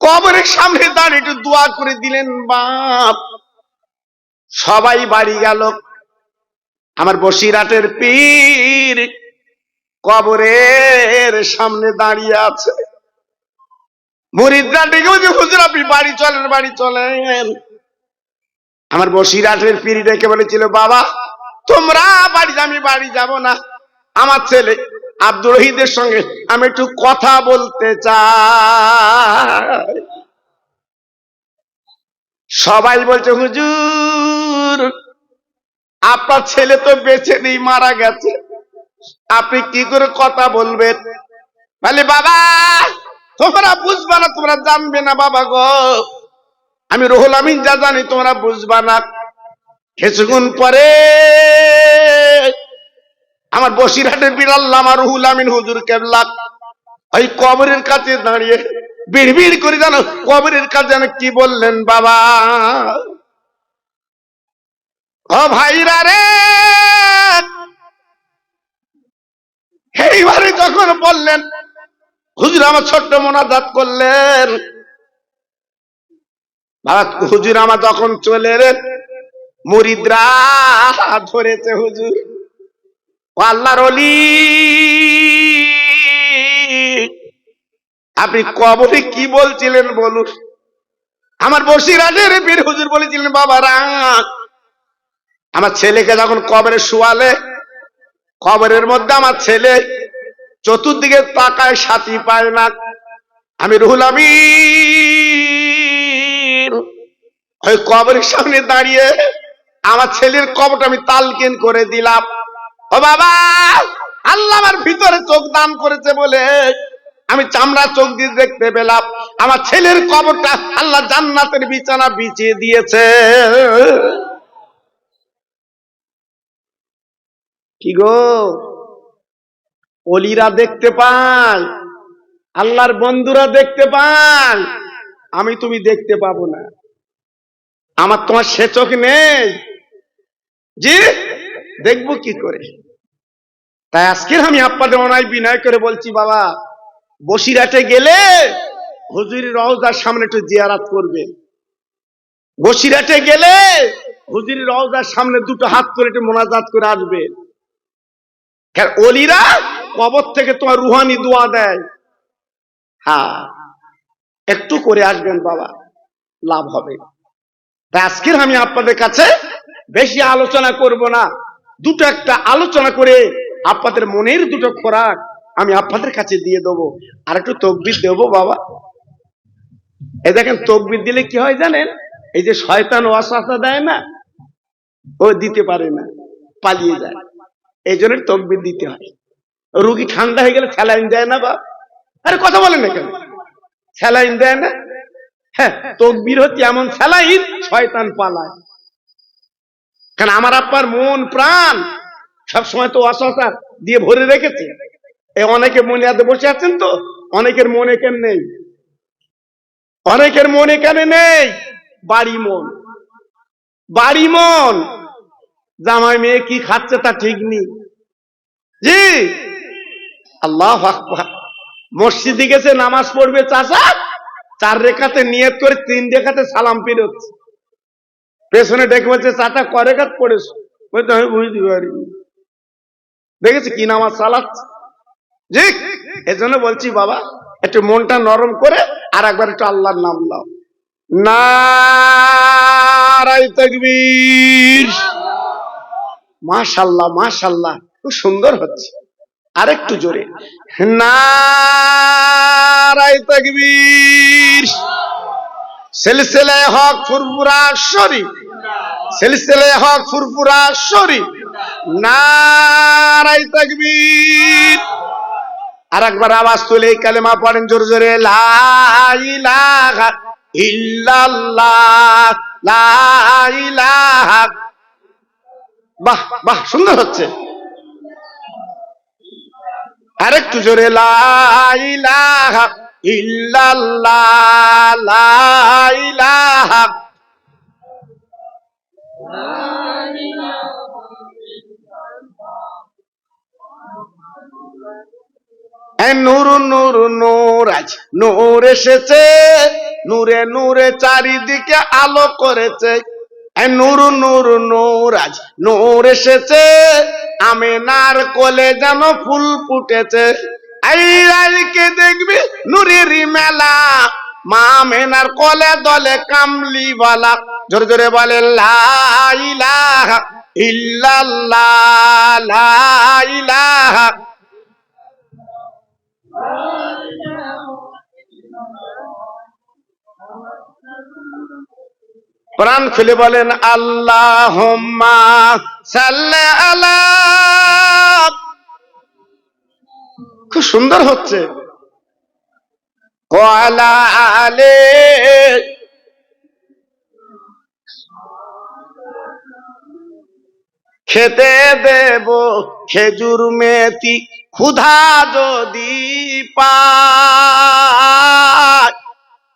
কবরের সামনে দাঁড়িয়ে একটু দোয়া করে দিলেন, বাপ। সবাই বাড়ি গেল। আমার বসিরহাটের পীর কবরের সামনে দাঁড়িয়ে আছে। মুরিদরা ডেকে বলছে, হুজুর আপনি বাড়ি চলেন, বাড়ি চলেন। আমার বসিরহাটের পীর ডেকে বলেছিল, বাবা তোমরা বাড়ি, আমি বাড়ি যাব না, আমার ছেলে আব্দুল ওহিদের সঙ্গে আমি একটু কথা বলতে চাই। সবাই বলছে, হুজুর আপনার ছেলে তো বেঁচে নেই, মারা গেছে, আপনি কি করে কথা বলবেন? বলে, বাবা তোমরা বুঝবা না, তোমরা জানবে না বাবা গো, আমি রুহুল আমিন যা জানি তোমরা বুঝবা না। কিছুক্ষণ পরে আমার বসিরহাটের বিরাল্লামা রুহুল আমিন হুজুর কেবলা ওই কবরের কাছে দাঁড়িয়ে বিড়বিড় করে জানো কবরের কাছে যেন কি বললেন, বাবা ও ভাইরা রে। এইবারে যখন বললেন, হুজুর আমার ছোট্ট মোনাজাত করলেন। বাবা হুজুর আমার যখন চলে এলেন, মুরিদরা ধরেছে, হুজুর ও আল্লাহর ওলি, আপনি কবরে কি বলছিলেন বলুন? আমার বসিরহাটের পীর হুজুর বলেছিলেন, বাবারা আমার ছেলেকে যখন কবরে শুয়ালে, কবরের মধ্যে আমার ছেলে চতুর্দিকে তাকায়, সাথী পায় না। আমি রুহুল আমিন ওই কবরের সামনে দাঁড়িয়ে আমার ছেলের কবরটা আমি তালকিন করে দিলাম। ও বাবা, আল্লাহ আমার ভিতরে চোখ দান করেছে বলে আমি চামড়া চোখ দিয়ে দেখতে পেলাম আমার ছেলের কবরটা আল্লাহ জান্নাতের বিছানা বিছিয়ে দিয়েছে। কি গো, অলিরা দেখতে পায়, আল্লাহর বন্ধুরা দেখতে পায়, আমি তুমি দেখতে পাবো না। আমার তোমার সে চোখ নেই, জি দেখবো কি করে? তাই আজকে আমি আপনাদের অনায় বিনয় করে বলছি, বাবা বসিরহাটে গেলে হুজুরের রওজার সামনে একটু জিয়ারাত করবে। বসিরহাটে গেলে হুজুরের রওজার সামনে দুটো হাত করে একটু মোনাজাত করে আসবে। ওলিরা কবর থেকে তোমার রুহানি দোয়া দেয়। হ্যাঁ, একটু করে আসবেন বাবা, লাভ হবে। তাই আজকের আমি আপনাদের কাছে বেশি আলোচনা করব না, দুটো একটা আলোচনা করে আপনাদের মনের দুটো খোরাক আমি আপনাদের কাছে দিয়ে দেবো। আর একটু তকবির দেবো বাবা। এই দেখেন, তকবির দিলে কি হয় জানেন? এই যে শয়তান ওয়াসওয়াসা দেয় না, ও দিতে পারে না, পালিয়ে যায়। এই জন্য তকবির দিতে হয়। রুগী ঠান্ডা হয়ে গেলে স্যালাইন দেয় না বা, আরে কথা বলেন না কেন, স্যালাইন দেয় না? হ্যাঁ, তকবির হচ্ছে এমন স্যালাইন, শয়তান পালায়। কারণ আমার আব্বার মন প্রাণ সবসময় তো ওয়াসওয়াসা দিয়ে ভরে রেখেছে। এই অনেকে মনে হাতে বসে আছেন তো, অনেকের মনে কেন নেই, অনেকের মনে কেন নেই? বাড়ি মন, বাড়ি মন। জামাই মেয়ে কি খাচ্ছে তা ঠিক নেই, জি। আল্লাহু আকবার। মসজিদে গেছে নামাজ পড়বে চাচা, 4 রেখাতে নিয়ত করে 3 রেখাতে সালাম ফিরছে, পেছনে ডেকে বলছে চাচা কয় রেখাত পড়েছ? বলতে আমি বুঝতে পারিনি। দেখেছি কি নামাজ চালাচ্ছে, জি। এজন্য বলছি বাবা, একটু মনটা নরম করে আর একবার একটু আল্লাহর নাম নাও। নারায়ে তাকবীর। মাশাআল্লাহ মাশাআল্লাহ, খুব সুন্দর হচ্ছে। আরেকটু জোরে, নারায়ে তাকবীর। সিলসিলায়ে হক ফুরফুরা শরীফ, সিলসিলায়ে হক ফুরফুরা শরীফ। নারায়ে তাকবীর। আরেকবার আওয়াজ তুলে কালেমা পড়েন জোরে জোরে, লা ইলাহা ইল্লাল্লাহ, লা ইলাহা। বাহ বাহ, সুন্দর হচ্ছে। আরেকটু জোরে, লা ইলাহা ইল্লাল্লাহ, লা ইলাহা। নূর নূর নূর, আজ নূর এসেছে, নূরে নূরে চারিদিকে আলো করেছে। নূর নূর নূর, আজ নূর এসেছে, আমেনার কোলে যেন ফুল ফুটেছে। আইকে দেখবি নূরেরই মেলা, মা আমেনার কোলে দলে কামলিওয়ালা। জোরে জোরে বলে, লা ইলাহা ইল্লাল্লাহ, লা ইলাহা। প্রাণ খুলে বলেন আল্লাহুম্মা সাল্লি আলা। খুব সুন্দর হচ্ছে। ওয়ালা আলে। খেতে দেব খেজুর মেথি, ক্ষুধা যদি পায়,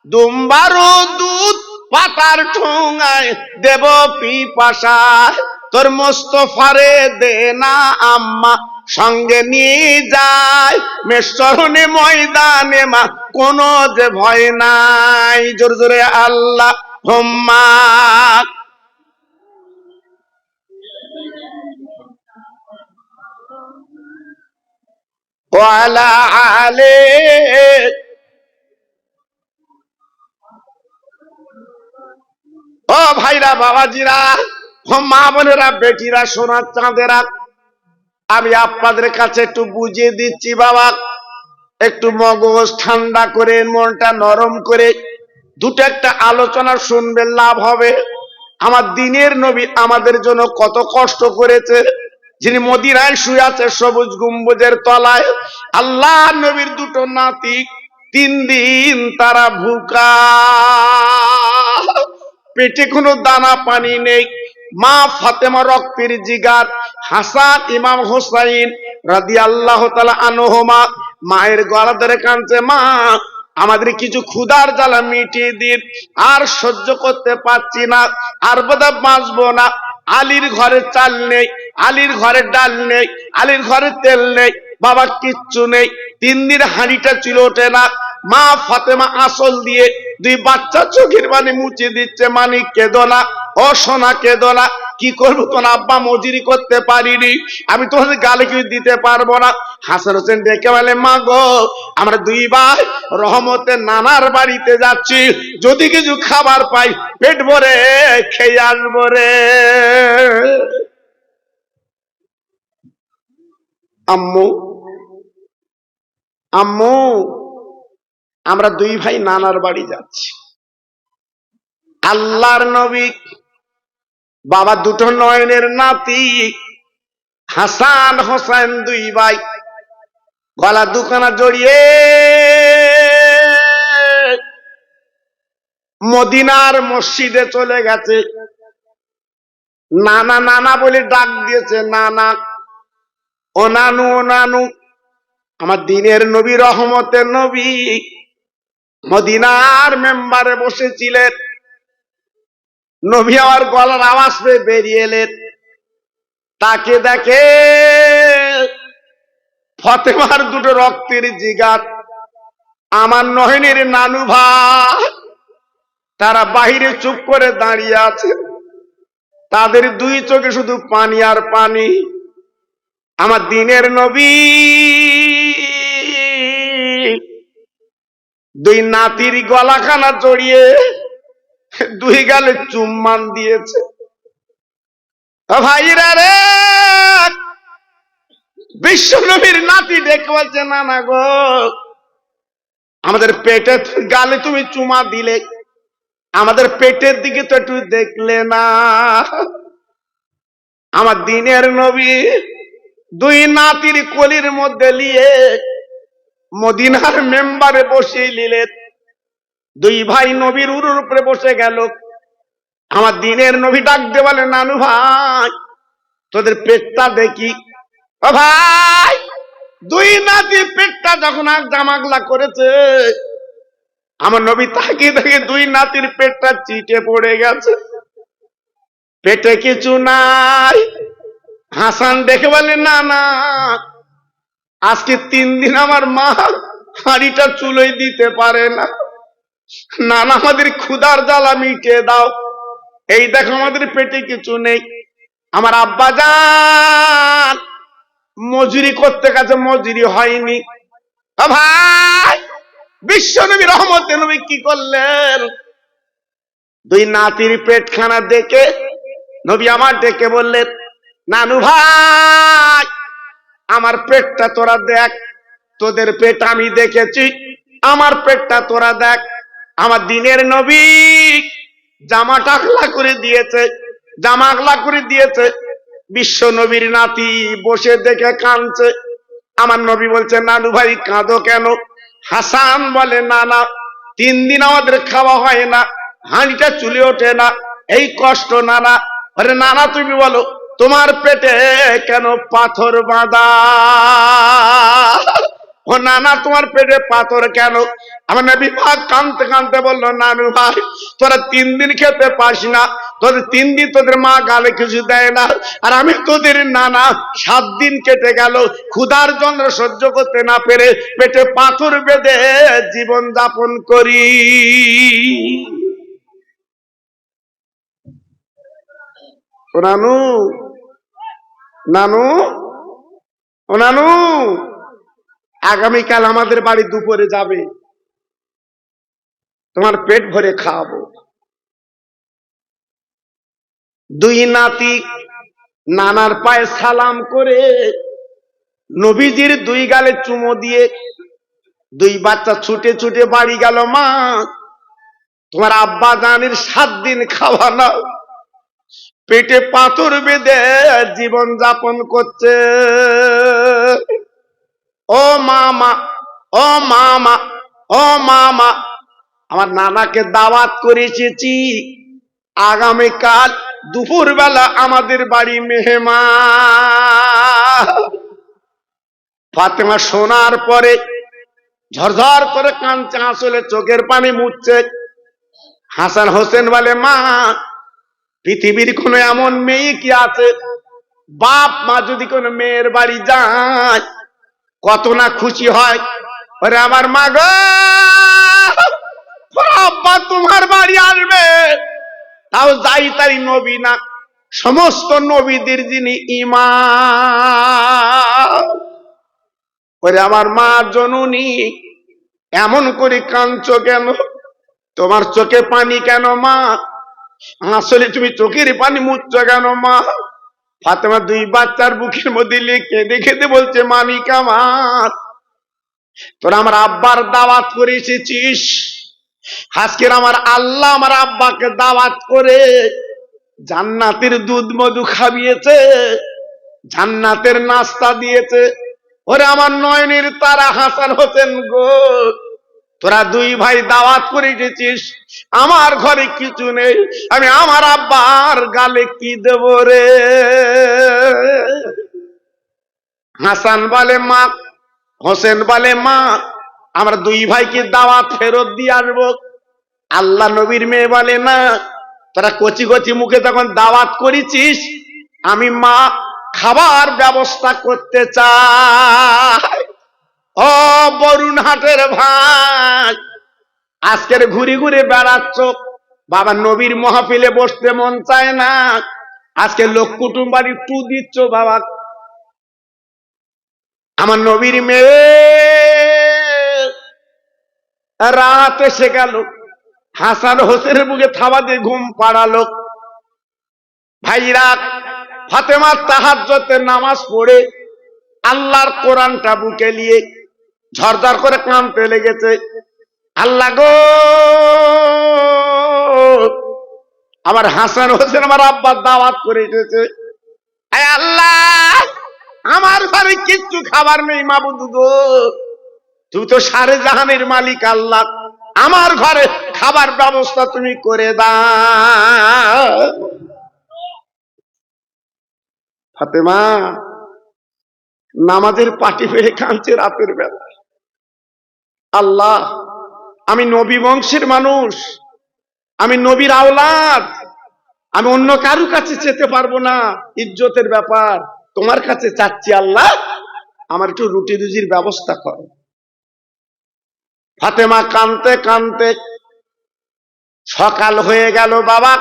দুম্বারু দুধ পাতার ঠোঙায় দেব পিপাসায়। তোর মোস্তফারে দে না আম্মা, সঙ্গে নিয়ে যায় মেশরণে ময়দানে মা, কোনো যে ভয় নাই। জোরে জোরে আল্লাহ হুম্মা। ওয়ালা আলে। ও ভাইরা, বাবাজিরা, ও মা বোনেরা, বেটিরা, সোনার চাঁদেরা, আমি আপনাদের কাছে একটু বুঝিয়ে দিচ্ছি বাবা, একটু মগজ ঠান্ডা করে মনটা নরম করে দুটো একটা আলোচনা শুনবেন, লাভ হবে। আমার দিনের নবী আমাদের জন্য কত কষ্ট করেছে, যিনি মদিনায় শুয়ে আছে সবুজ গম্বুজের তলায়। আল্লাহ নবীর দুটো নাতি 3 দিন তারা ভুকা, পেটে কোনো দানা পানি নেই। মা ফাতেমা রক্তের জিগার, হাসান ইমাম হোসাইন রাদিয়াল্লাহু তাআলা আনহুমা মায়ের গলা ধরে কাঁদছে, মা আমাদের কিছু ক্ষুধার জ্বালা মিটিয়ে দিন, আর সহ্য করতে পারছি না, আর বোধহয় বাঁচবো না। আলীর ঘরে চাল নেই, আলীর ঘরে ডাল নেই, আলীর ঘরে তেল নেই, বাবা কিচ্ছু নেই। 3 দিন হাঁড়িটা চুলে ওঠে না। মা ফাতেমা আসল দিয়ে 2 বাচ্চা চোখের পানি মুছে দিচ্ছে, মানি কেঁদো না, ও সোনা কেঁদো না। কি করবো, তোমার আব্বা মজুরি করতে পারিনি, আমি তোমাদের গালে কিছু দিতে পারবো না। হাসান হোসেন ডেকে বলে, মা গো, আমরা 2 ভাই রহমতের নানার বাড়িতে যাচ্ছি, যদি কিছু খাবার পাই পেট ভরে খেয়ে আসবো রে। আম্মু, আম্মু, আমরা 2 ভাই নানার বাড়ি যাচ্ছি। আল্লাহর নবী বাবা দুটো নয়নের নাতি হাসান হোসেন 2 ভাই গলা দুখানা জড়িয়ে মদিনার মসজিদে চলে গেছে। নানা নানা বলে ডাক দিয়েছে, নানা, ও নানু, ও নানু। আমার দিনের নবী, রহমতের নবী মদিনার মেম্বারে বসেছিলেন। নবী আমার গলার আওয়াজ পেয়ে বেরিয়ে এলেন, তাকে দেখে ফাতেমার দুটো রক্তের জিগার, আমার নয়নের নানু ভাই, তারা বাহিরে চুপ করে দাঁড়িয়ে আছে, তাদের 2 চোখে শুধু পানি আর পানি। আমার দিনের নবী 2 নাতির গলাখানা জড়িয়ে 2 গালে চুম্মান দিয়েছে। ভাইরা রে, বিশ্ব নবীর নাতি ডেকে বলছে, নানা গো, আমাদের পেটে গালে তুমি চুমা দিলে, আমাদের পেটের দিকে তো একটু দেখলে না। আমার দিনের নবী 2 নাতির কোলের মধ্যে নিয়ে মদিনার মেম্বারে বসিয়ে নিলেন। 2 ভাই নবীর উরুর উপরে বসে গেল। আমার দিনের নবী ডাক দিয়ে বলে, নানু ভাই, তোদের পেটটা দেখি। ও ভাই, 2 নাতি পেটটা যখন আর জামাগলা করেছে, আমার নবী তাকিয়ে দেখে 2 নাতির পেটটা চিটে পড়ে গেছে, পেটে কিছু নাই। হাসান দেখে বলে, না না, আজকে 3 দিন আমার মা হাঁড়িটা চুলোই দিতে পারে না, নানা আমাদের ক্ষুধার জ্বালা মিটিয়ে দাও। এই দেখো আমাদের পেটে কিছু নেই। আমার আব্বা জান মজুরি করতে গেছে, মজুরি হয়নি। ভাই, বিশ্ব নবী রহমতের নবী কি করলেন, 2 নাতির পেটখানা দেখে নবী আমার ডেকে বললেন, নানু ভাই, আমার পেটটা তোরা দেখ, তোদের পেট আমি দেখেছি, আমার পেটটা তোরা দেখ। আমার দিনের নবী জামাটা আগলা করে দিয়েছে, জামা আগলা করে দিয়েছে। বিশ্ব নবীর নাতি বসে দেখে কাঁদছে। আমার নবী বলছে, নানু ভাই কাঁদো কেন? হাসান বলে, না না, 3 দিন আমাদের খাওয়া হয় না, হাঁড়িটা চুলে ওঠে না, এই কষ্ট নানা। আরে নানা, তুমি বলো তোমার পেটে কেন পাথর বাঁধা? ও নানা, তোমার পেটে পাথর কেন? আমার নবী পাক কাঁদতে কাঁদতে বললো, নানু ভাই, তোরা 3 দিন খেতে পাস না, তোদের 3 দিন তোদের মা গালে কিছু দেয় না, আর আমি তোদের নানা 7 দিন কেটে গেল, ক্ষুধার জন্য সহ্য করতে না পেরে পেটে পাথর বেঁধে জীবন যাপন করি। ও নানু, নানু, ও নানু, আগামীকাল আমাদের বাড়ি দুপুরে যাবে, তোমার পেট ভরে খাওয়াবো। দুই নাতি নানার পায়ে সালাম করে নবীজির দুই গালে চুমো দিয়ে দুই বাচ্চা ছুটে ছুটে বাড়ি গেল। মা, তোমার আব্বা জানির 7 দিন খাওয়া না, পেটে পাথর বেঁধে জীবন যাপন করছে। ও মামা, ও মামা, ও মামা, আমার নানাকে দাওয়াত করে এসেছি, আগামীকাল দুপুর বেলা আমাদের বাড়ি মেহমান। ফাতেমা শোনার পরে ঝরঝর করে কাঁদছে, আসলে চোখের পানি মুছছে। হাসান হোসেন বলে, মা, পৃথিবীর কোন এমন মেয়ে কি আছে, বাপ মা যদি কোনো মেয়ের বাড়ি যায় কত না খুশি হয়। ওরে আমার মা গো, আব্বা তোমার বাড়ি আসবে, তাও যাই তাই নবী না, সমস্ত নবীদের যিনি ইমাম। ওরে আমার মা জননী, এমন করে কাঁদছো কেন? তোমার চোখে পানি কেন মা? আসলে তুমি চোখের পানি মুছছো কেন মা? ফাতেমা দুই বাচ্চার বুকের মধ্যে কেঁদে কেঁদে বলছে, মানিক আমার, তোরা আমার আব্বার দাওয়াত করে এসেছিস, আজকের আমার আল্লাহ আমার আব্বাকে দাওয়াত করে জান্নাতের দুধ মধু খাবিয়েছে, জান্নাতের নাস্তা দিয়েছে। ওরে আমার নয়নের তারা হাসান হোসেন গো, তোরা দুই ভাই দাওয়াত করে এসেছিস, আমার ঘরে কিছু নেই, আমি আমার আব্বার গালে কি দেব রে? হাসান বলে মা, হোসেন বলে মা, আমরা দুই ভাইকে দাওয়াত ফেরত দিয়ে আসবো। আল্লাহ নবীর মেয়ে বলে, না, তোরা কচি কচি মুখে তখন দাওয়াত করেছিস, আমি মা খাবার ব্যবস্থা করতে চাই। ও বরুণহাটের ভাই, আজকের ঘুরে ঘুরে বেড়াচ্ছ, বাবা নবীর মাহফিলে বসতে মন চায় না, আজকে লোক কুটুম বাড়ি টু দিচ্ছ বাবা। আমার নবীর মেয়ে রাত এসে গেল, হাসান হোসেনের বুকে থাবা দিয়ে ঘুম পাড়ালো। ভাইরা, ফাতেমা তাহাজ্জুদের নামাজ পড়ে আল্লাহর কোরআনটা বুকে নিয়ে ঝরঝর করে কাঁদতে লেগেছে। আল্লাহ গো, আমার হাসান হোসেন আমার আব্বার দাওয়াত করে এসেছে, আল্লাহ আমার ঘরে কিচ্ছু খাবার নেই, মাবুদ গো, তুই তো সারে জাহানের মালিক আল্লাহ, আমার ঘরে খাবার ব্যবস্থা তুমি করে দাও। ফাতেমা নামাজের পাটি ফেলে কাঁদছে রাতের বেলা। আল্লাহ, আমি নবী বংশের মানুষ, আমি নবীর আওলাদ, আমি অন্য কারু কাছে যেতে পারবো না, ইজ্জতের ব্যাপার, তোমার কাছে চাচ্ছি আল্লাহ, আমার একটু রুটি রুজির ব্যবস্থা করো। ফাতেমা কাঁদতে কাঁদতে সকাল হয়ে গেল বাবা।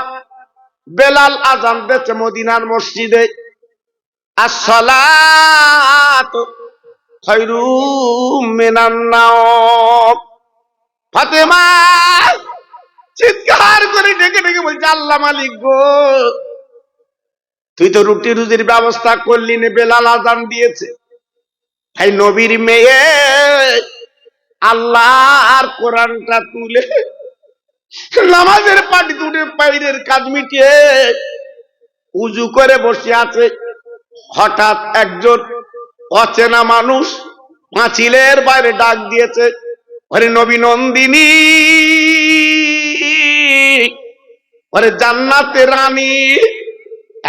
বেলাল আজান দিয়েছে মদিনার মসজিদে, আসসালাতু খায়রুম মিনান নাওম। ফাতেমা চিৎকার করে ডেকে ডেকে বলছে, আল্লাহ মালিক গো, তুই তো রুটি রুজির ব্যবস্থা করলি না, বেলাল আজান দিয়েছে, তাই নবীর মেয়ে আল্লাহর কোরআনটা তুলে নামাজের পাটি তুলে পায়ের কাজ মিটিয়ে উজু করে বসে আছে। হঠাৎ একজন অচেনা মানুষ পাঁচিলের বাইরে ডাক দিয়েছে, ওরে নবী নন্দিনী, ওরে জান্নাতের রানী,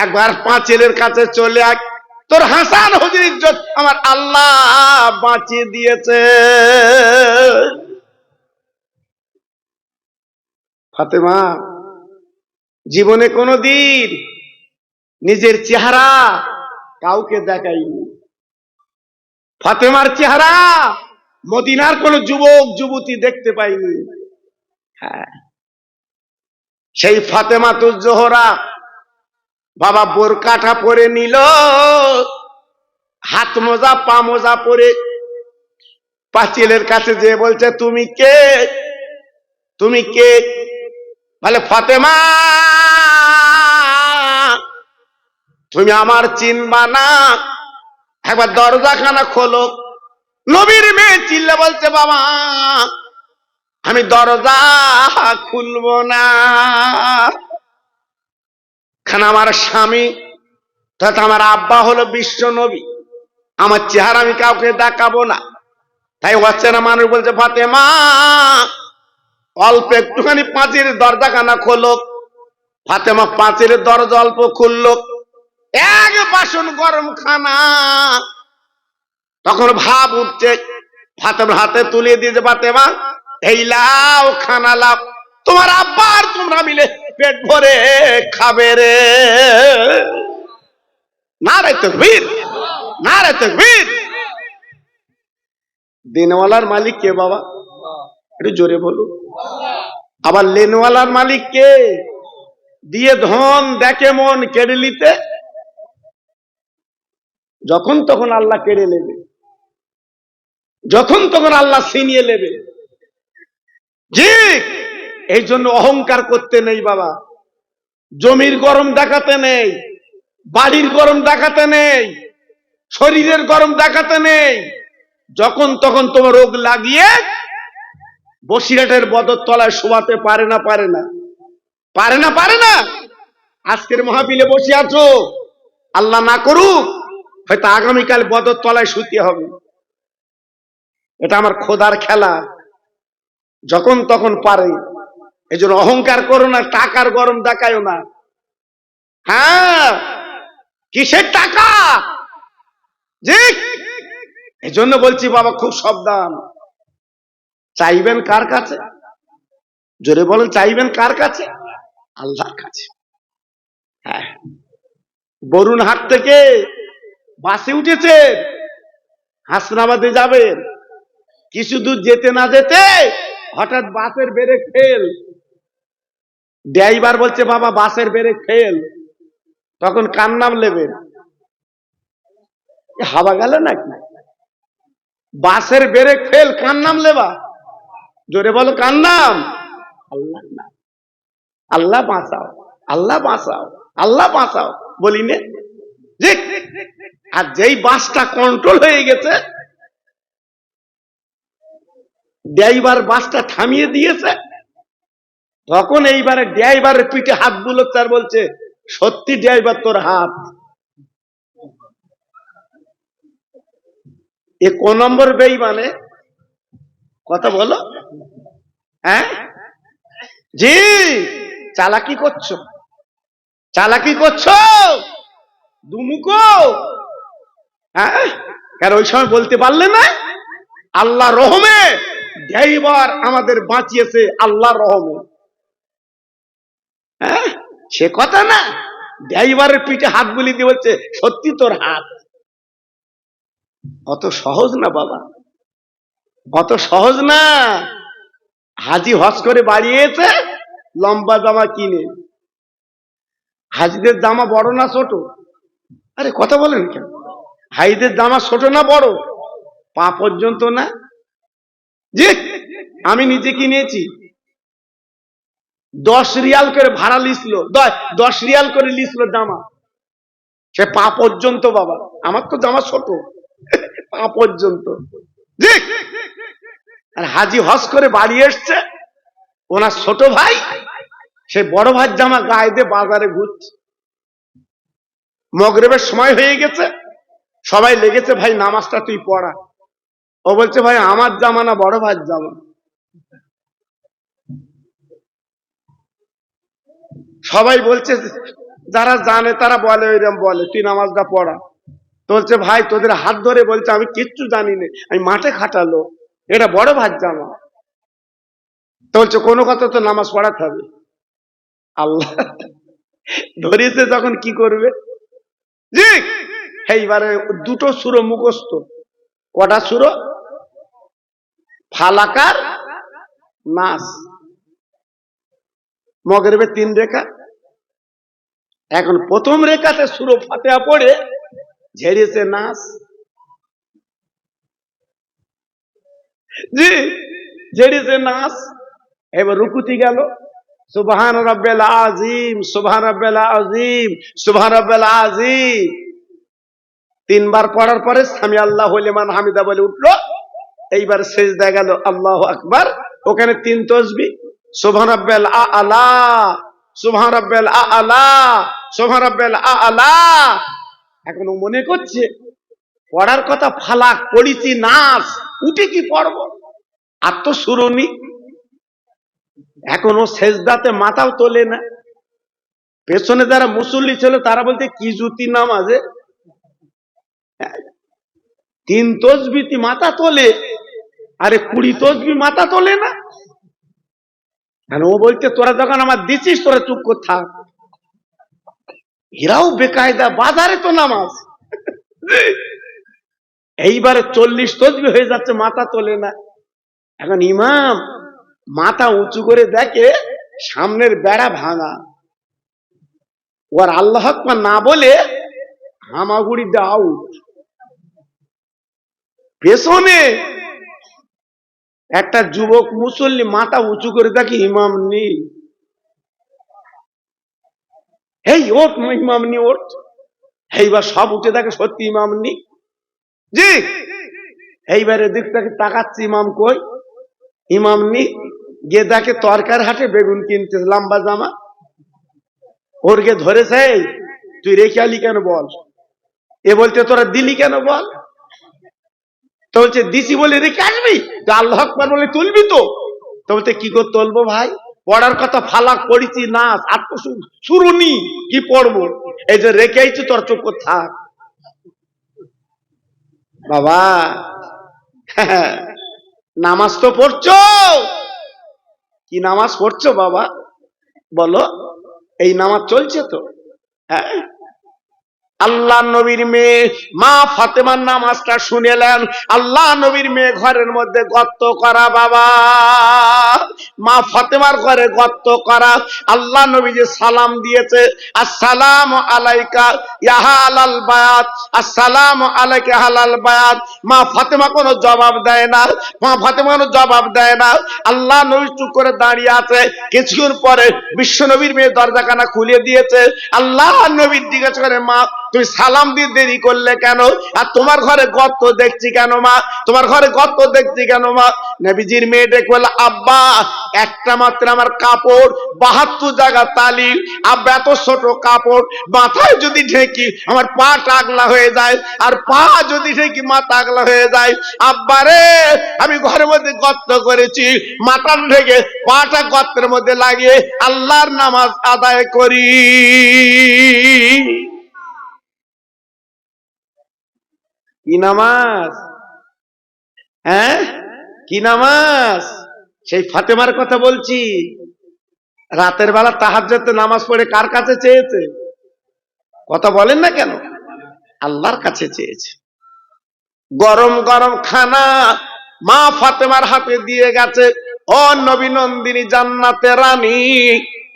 একবার পাঁচিলের কাছে চলে আয়, তোর হাসান হুজুর ইজ্জত আমার আল্লাহ বাঁচিয়ে দিয়েছে। ফাতেমা জীবনে কোনদিন নিজের চেহারা কাউকে দেখাইনি। ফাতেমার চেহারা মদিনার কোন যুবক যুবতী দেখতে পাইনি। হ্যাঁ, সেই ফাতেমাতুজ জোহরা বাবা বোরকাটা পরে নিল, হাত মোজা পা মোজা পরে পাঁচিলের কাছে যে বলছে, তুমি কে, তুমি কে? বলে ফাতেমা, তুমি আমার চিনবা না, একবার দরজাখানা খোলো। নবীর মেয়ে চিল্লে বলছে, বাবা আমি দরজা খুলবো না, খান আমার স্বামী তথা আমার আব্বা হলো বিশ্ব নবী, আমার চেহারা আমি কাউকে দেখাবো না। তাই অচেনা মানুষ বলছে, ফাতেমা অল্প একটুখানি পাঁচির দরজাখানা খোলো। ফাতেমা পাঁচির দরজা অল্প খুললো, এক বাসন গরম খানা। তখন ভাব উঠছে, ফাতেমার হাতে তুলে দিয়েছে, ফাতেমা এই লাও খানা লাও, তোমার আব্বা আর তোমরা মিলে পেট ভরে খাবে রে। নারে তাকবীর, নারে তাকবীর। দিনওয়ালার মালিক কে বাবা? একটু জোরে বলুন। আবার লেনওয়ালার মালিক কে? দিয়ে ধন দেখে মন কেড়ে নিতে, যখন তখন আল্লাহ কেড়ে নেবে, যখন তখন আল্লাহ ছিনিয়ে নেবে। জি, এই জন্য অহংকার করতে নেই বাবা। জমির গরম দেখাতে নেই, বাড়ির গরম দেখাতে নেই, শরীরের গরম দেখাতে নেই। যখন তখন তোমার রোগ লাগিয়ে বসিরহাটের বদর তলায় শোয়াতে পারে না, পারে না, পারে না, পারে না। আজকের মাহফিলে বসে আছো, আল্লাহ না করুক হয়তো আগামীকাল বদর তলায় শুতে হবে। এটা আমার খোদার খেলা, যখন তখন পারে। এই জন্য অহংকার করো না, টাকার গরম দেখায়ও না। হ্যাঁ, কিসের টাকা? জি, এই জন্য বলছি বাবা খুব সাবধান। চাইবেন কার কাছে? জোরে বলেন, চাইবেন কার কাছে? আল্লাহর কাছে। হ্যাঁ, বরুণহাট থেকে বাসে উঠেছে, হাসনাবাদে যাবেন। কিছু দূর যেতে না যেতে হঠাৎ বাসের ব্রেক ফেল। ড্রাইভার বলছে, বাবা বাসের ব্রেক ফেল। তখন কার নাম নেবেন? হাওয়া গেল নাকি? বাসের ব্রেক ফেল, কার নাম লেবা? জোরে বলো, কার নাম? আল্লাহ নাম। আল্লাহ বাঁচাও, আল্লাহ বাঁচাও, আল্লাহ বাঁচাও বলি নে। আর যেই বাসটা কন্ট্রোল হয়ে গেছে, ড্রাইভার বাসটা থামিয়ে দিয়েছে, তখন এইবারে ড্রাইভারের পিঠে হাত বুলোচ্ছে আর বলছে, সত্যি ড্রাইভার তোর হাত। এ কোন নম্বর বেঈমানে? কথা বলো। হ্যাঁ জি, চালাকি করছো, চালাকি করছো দুমুখো। হ্যাঁ, কারণ ওই সময় বলতে পারলে না আল্লাহ রহমে ড্রাইভার আমাদের বাঁচিয়েছে, আল্লাহ রহমে। হ্যাঁ, সে কথা না। ড্রাইভারের পিঠে হাত বুলি দিয়ে বলছে, সত্যি তোর হাত। অত সহজ না বাবা, অত সহজ না। হাজি হজ করে বাড়িয়েছে, লম্বা জামা কিনে। হাজিদের জামা বড় না ছোট? আরে কথা বলেন কেন? হাজিদের জামা ছোট না বড়? পা পর্যন্ত না? জি, আমি নিজে কিনেছি। 10 রিয়াল করে ভাড়া লিখল, 10 রিয়াল করে লিখল জামা। সে পা পর্যন্ত বাবা। আমার তো জামা ছোট, পা পর্যন্ত। জি, আর হাজি হজ করে বাড়ি এসছে, ওনার ছোট ভাই সে বড় ভাই জামা গায়ে দিয়ে বাজারে ঘুরছে। মগরিবের সময় হয়ে গেছে, সবাই লেগেছে, ভাই নামাজটা তুই পড়া। ও বলছে, ভাই আমার জামা না বড় ভাইয়ের জামা। সবাই বলছে, যারা জানে তারা বলে, ওইরকম বলে, তুই নামাজটা পড়া। তো বলছে, ভাই তোদের হাত ধরে বলছে, আমি কিচ্ছু জানি না, আমি মাঠে খাটালো, এটা বড় ভাইয়ের জামা। তো বলছে, কোনো কথা তো নামাজ পড়াতে হবে। আল্লাহ ধরেছে যখন কি করবে? জি, এইবারে দুটো সূরা মুখস্থ। কটা সূরা? ফালাকার নাস। মগরিবে 3 রেখা। এখন প্রথম রেখাতে সূরা ফাতিহা পড়ে ঝেড়েছে নাস। জি, ঝেড়েছে নাস। এবার রুকুতি গেল, সুবহান রাব্বিল আযীম, সুবহান রাব্বিল আযীম, সুবহান রাব্বিল আযীম। তিনবার পড়ার পরে সামি আল্লাহু লিমান হামিদা বলে উঠলো। এইবার সিজদা গেল, আল্লাহু আকবার। ওখানে তিন তাসবিহ, সুবহান রাব্বিল আ'লা, সুবহান রাব্বিল আ'লা, সুবহান রাব্বিল আ'লা। এখন ও মনে করছে পড়ার কথা ফালাক পড়িছি, নাস, উঠে কি পড়বো, আর তো শুরুনি। এখন ও সেজদাতে মাথাও তোলে না। পেছনে যারা মুসল্লি ছিল তারা বলতে কি জুতি নামাজে, তিন তসবিহ মাথা তোলে, আরে 20 তসবিহ মাথা তোলে না। আর ও বলতে তোরা যখন আমার দিছিস তোরা চুপ করে থাক। এরাও বেকায়দা, বাজারে তো নামাজ। এইবারে 40 তসবিহ হয়ে যাচ্ছে, মাথা তোলে না। এখন ইমাম মাথা উঁচু করে দেখে সামনের বেড়া ভাঙা, ওর আল্লাহ আকবার না বলে হামাগুড়ি আউট। পেছনে একটা যুবক মুসল্লি মাথা উঁচু করে দেখে ইমাম নেই। এই ওঠ, ইমাম নি ওঠ। এইবার সব উঠে দেখে সত্যি ইমাম নি। জি, এইবারে দিক থেকে তাকাচ্ছে, ইমাম কই, ইমাম নি। গিয়ে দেখে তরকার হাটে বেগুন কিনতে, লম্বা জামা। ওর গে ধরেছে, তুই রেখে আলি কেন বল। এ বলতে তোরা দিলি কেন বল। তো বলছে দিছি বলে রেখে আসবি, তো আল্লাহ আকবার বলে তুলবি তো। তো বলতে কি করে তুলবো ভাই, পড়ার কথা ফালাক পড়িছি, নাচ, আর তো শুরু নি, কি পড়বো। এই যে রেখে আইছি, তোর চুপ করে থাক বাবা। নামাজ তো পড়ছো, কি নামাজ পড়ছো বাবা বলো, এই নামাজ চলছে তো। হ্যাঁ, আল্লাহ নবীর মেয়ে মা ফাতেমার নামাজটা শুনেলেন। আল্লাহ নবীর মেয়ে ঘরের মধ্যে গর্ত করা বাবা, মা ফাতেমার ঘরে গর্ত করা। আল্লাহ নবী যে সালাম দিয়েছে, আসসালামু আলাইকা ইয়া আহলাল বায়াত, আসসালামু আলাইকা আহলাল বায়াত। মা ফাতেমা কোনো জবাব দেয় না, মা ফাতেমা কোনো জবাব দেয় না। আল্লাহ নবী চুপ করে দাঁড়িয়ে আছে। কিছুক্ষণ পরে বিশ্ব নবীর মেয়ে দরজাখানা খুলে দিয়েছে। আল্লাহ নবীর জিজ্ঞাসা করে, মা তুই সালাম দিয়ে দেরি করলে কেন, আর তোমার ঘরে গর্ত দেখছি কেন মা, তোমার ঘরে গর্ত দেখছি কেন মা। নবীজির মেয়ে ডেকে বলে, আব্বা একটা মাত্র আমার কাপড়, 72 জায়গা তালি, আব্বা এত ছোট কাপড়, মাথায় যদি ঢেকি আমার পা টাগলা হয়ে যায়, আর পা যদি ঢেকি মা টাগলা হয়ে যায়। আব্বা রে, আমি ঘরের মধ্যে গর্ত করেছি, মাথা ঢেকে পাটা গর্তের মধ্যে লাগিয়ে আল্লাহর নামাজ আদায় করি। কি নামাজ, হ্যাঁ কি নামাজ, সেই ফাতেমার কথা বলছি। রাতের বেলা তাহাজ্জুদে নামাজ পড়ে কার কাছে চেয়েছে, কথা বলেন না কেন, আল্লাহর কাছে চেয়েছে। গরম গরম খানা মা ফাতেমার হাতে দিয়ে গেছে। ও নবী নন্দিনী জান্নাতের রানী,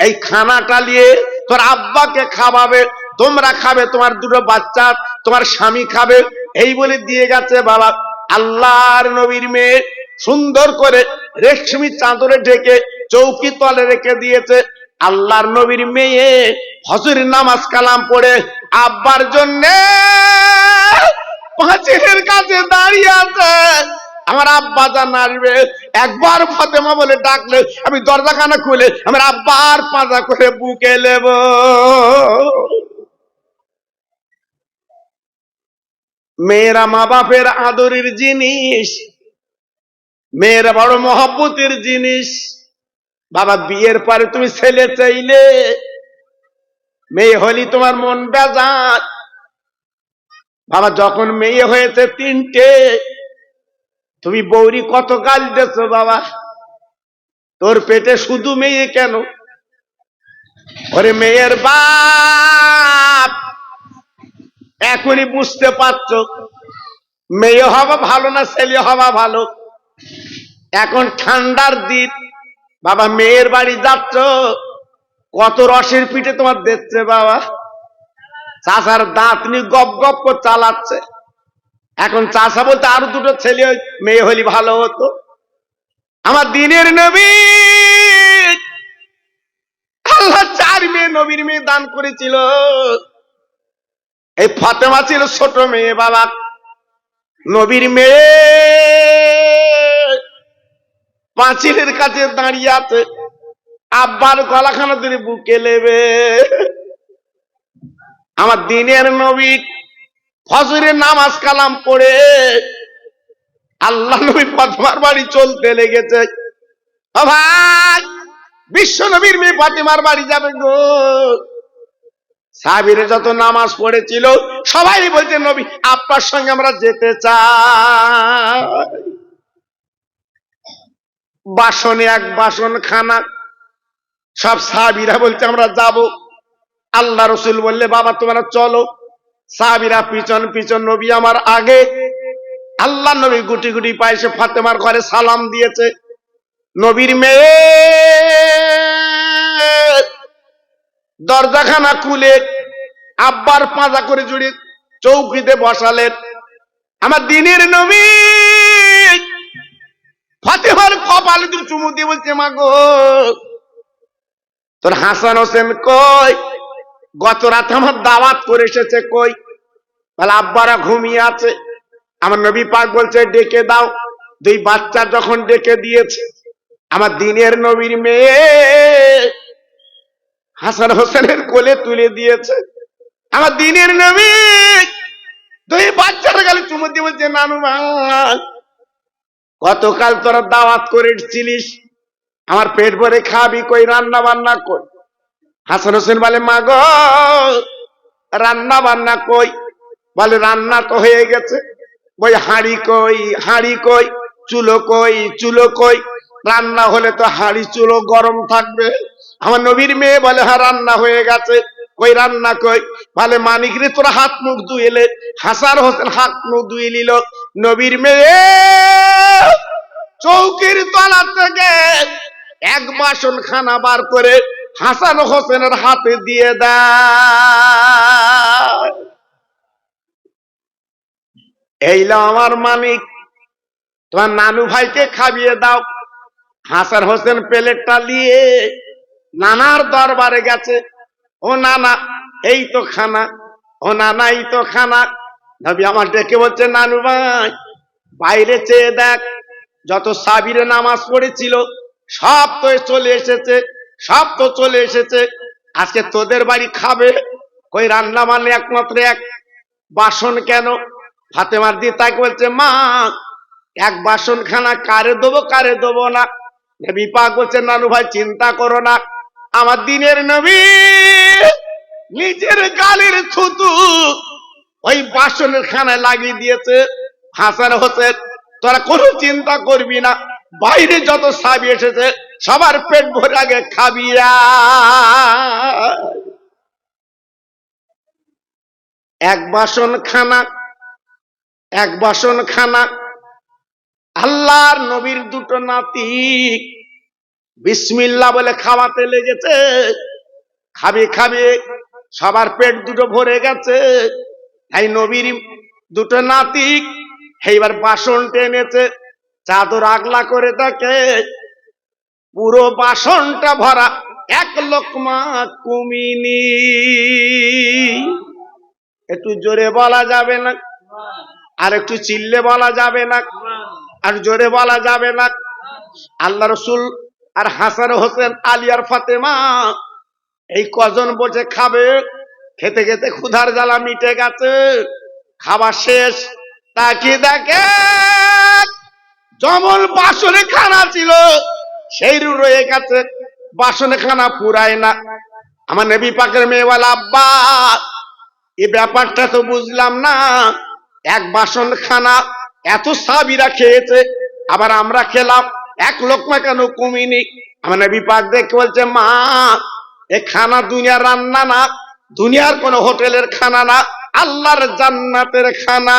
এই খানাটা নিয়ে তোর আব্বাকে খাওয়াবে, তোমরা খাবে, তোমার দুটো বাচ্চা, তোমার স্বামী খাবে, এই বলে দিয়ে গেছে বাবা। আল্লাহর নবীর মেয়ে সুন্দর করে রেশমি চাদরে ঢেকে চৌকি তলে রেখে দিয়েছে। আল্লাহর নবীর মেয়ে ফজরের নামাজ কালাম পড়ে আব্বার জন্যে পাঁচিলের কাছে দাঁড়িয়ে আছে। আমার আব্বা জান আসবে, একবার ফাতেমা বলে ডাকলে আমি দরজাখানা খুলে আমার আব্বার পাজা করে বুকে নেব। মেয়েরা মা বাপের আদরের জিনিস, মেয়েরা বড় মহব্বতের জিনিস। বাবা বিয়ের পরে তুমি ছেলে চাইলে, মেয়ে হলি তোমার মন বেজার। বাবা যখন মেয়ে হয়েছে 3টে, তুমি বৌরি কত গাল দিয়েছো বাবা, তোর পেটে শুধু মেয়ে কেন। ওরে মেয়ের বাপ, এখনই বুঝতে পারছো মেয়ে হওয়া ভালো না ছেলে হওয়া ভালো। এখন ঠান্ডার দিন বাবা, মেয়ের বাড়ি যাচ্ছ, কত রসের পিঠে তোমার দিচ্ছে বাবা। চাষার দাঁত নিয়ে গপ গপ করে চালাচ্ছে। এখন চাষা বলতে আরো 2টো ছেলে মেয়ে হলি ভালো হতো। আমার দিনের নবী চার মেয়ে নবীর মেয়ে দান করেছিল। এই ফাতেমা ছিল ছোট মেয়ে বাবা। নবীর মেয়ে পাঁচিলের কাছে দাঁড়িয়ে আছে, আব্বার গলাখানা ধরে বুকে নেবে। আমার দিনের নবী ফজরের নামাজ কালাম পড়ে আল্লাহ নবী ফাতেমার বাড়ি চলতে লেগেছে। ও ভাই, বিশ্ব নবীর মেয়ে ফাতেমার বাড়ি যাবে গো। সাহাবীরা যত নামাজ পড়েছিল সবাই বলছে নবী আপনার সঙ্গে আমরা যেতে চাই। বাসনে এক বাসন খানা, সব সাহাবীরা বলছে আমরা যাব। আল্লাহ রসুল বললে বাবা তোমরা চলো। সাহাবীরা পিছন পিছন, নবী আমার আগে। আল্লাহ নবী গুটি গুটি পায়ে এসে ফাতেমার ঘরে সালাম দিয়েছে। নবীর মেয়ে দরজাখানা খুলে আব্বার পাঁজা করে জুড়ে চৌকিতে বসালেন। আমার দিনের নবী ফাতেমার কপালে দুটো চুমু দিয়ে বলছে মা গো, তোর হাসান হোসেন কই? গত রাত আমার দাওয়াত করে এসেছে কই? বলে আব্বারা ঘুমিয়ে আছে। আমার নবী পাক বলছে ডেকে দাও। দুই বাচ্চা যখন ডেকে দিয়েছে, আমার দিনের নবীর মেয়ে হাসান হোসেনের কোলে তুলে দিয়েছে। আমার দিনের নবী দুই বাচ্চার গালে চুমু দিয়ে বলছে নানু ভাই, গতকাল তোরা দাওয়াত করে এসেছিলিস, আমার পেট ভরে খাবি কই? রান্না বান্না কই? হাসান হোসেন বলে মা গো, রান্না বান্না কই? বলে রান্না তো হয়ে গেছে। বই হাঁড়ি কই? হাঁড়ি কই? চুলো কই? চুলো কই? রান্না হলে তো হাঁড়ি চুলো গরম থাকবে। আমার নবীর মেয়ে বলে হ্যাঁ রান্না হয়ে গেছে। কই রান্না কই? বলে মানিক রে তোরা হাত মুখ ধুইলে। হাসান হোসেন হাত মুখ ধুয়ে নিল। নবীর মেয়ে চৌকির তলা থেকে এক বাসন খানা বার করে হাসান হোসেনের হাতে দিয়ে দেয়। এইলো আমার মানিক, তোমার নানু ভাইকে খাইয়ে দাও। হাসান হোসেন প্লেটটা নিয়ে নানার দরবারে গেছে। ও নানা এই তো খানা, ও নানা এই তো খানা। নবী আমার ডেকে বলছে নানু ভাই বাইরে চেয়ে দেখ, যত সাবিরে নামাজ পড়েছিল সব তো চলে এসেছে, সব তো চলে এসেছে। আজকে তোদের বাড়ি খাবে। কই রান্না মানে একমাত্র এক বাসন কেন? ফাতেমার দিয়ে তাকে বলছে মা এক বাসন খানা কারে দেবো কারে দেবো না? নবী পাক বলছে নানু ভাই চিন্তা করো না। আমার দিনের নবী নিজের গালের থুতু ওই বাসনের খানায় লাগিয়ে দিয়েছে। হাসান হোসেন তোরা কোনো চিন্তা করবি না, বাইরে যত সাবি এসেছে সবার পেট ভরে আগে খাবি। এক বাসন খানা, এক বাসন খানা। আল্লাহর নবীর দুটো নাতি বিসমিল্লাহ বলে খাওয়াতে লেগেছে। খাবে খাবে, সবার পেট দুটো ভরে গেছে। এই নবীর দুটো নাতি এইবার বাসন টেনেছে, চাদর আগলা করে দেখে পুরো বাসনটা ভরা এক লোকমা কুমিনি। একটু জোরে বলা যাবে না, আর একটু চিল্লে বলা যাবে না, আর জোরে বলা যাবে না। আল্লাহ রসুল আর হাসান হোসেন, আলী আর ফাতেমা এই কজন বসে খাবে। খেতে খেতে ক্ষুধার জ্বালা মিটে গেছে, খাওয়া শেষ। তাকিয়ে দেখে যেমন বাসনে খানা ছিল সেই রয়ে গেছে, বাসনে খানা পুরায় না। আমার নবী পাকের মেয়ে বলে আব্বা এই ব্যাপারটা তো বুঝলাম না, এক বাসন খানা এত সাহাবীরা খেয়েছে, আবার আমরা খেলাম, এক লোকমা কেন কমিনি? আমার নবী পাক দেখে বলছে মা এ খানা দুনিয়ার রান্না না, দুনিয়ার কোন হোটেলের খানা না, আল্লাহর জান্নাতের খানা।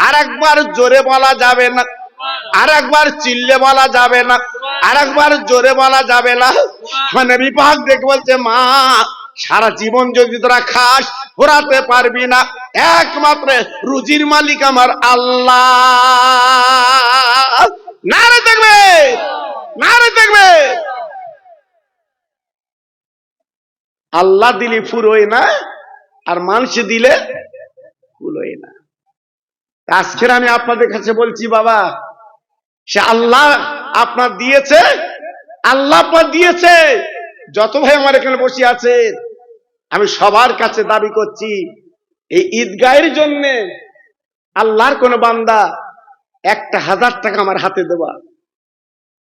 আর একবার জোরে বলা যাবে না, আর একবার চিল্লে বলা যাবে না, আর একবার জোরে বলা যাবে না। মানে বিভাগ দেখে বলছে মা সারা জীবন যদি তোরা খাস ঘোরাতে পারবি না, একমাত্র রুজির মালিক আমার আল্লাহ। নারে দেখবে, নারে দেখবে। আল্লাহ দিলে ফুরোয় না, আর মানুষ দিলে ফুরোয় না। আজকের আমি আপনাদের কাছে বলছি বাবা, সে আল্লাহ আপনার দিয়েছে, আল্লাহ আপনার দিয়েছে। যত ভাই আমার এখানে বসে আছে, আমি সবার কাছে দাবি করছি, এই ঈদগাহের জন্য আল্লাহর কোন বান্দা 1000 টাকা আমার হাতে দেবা,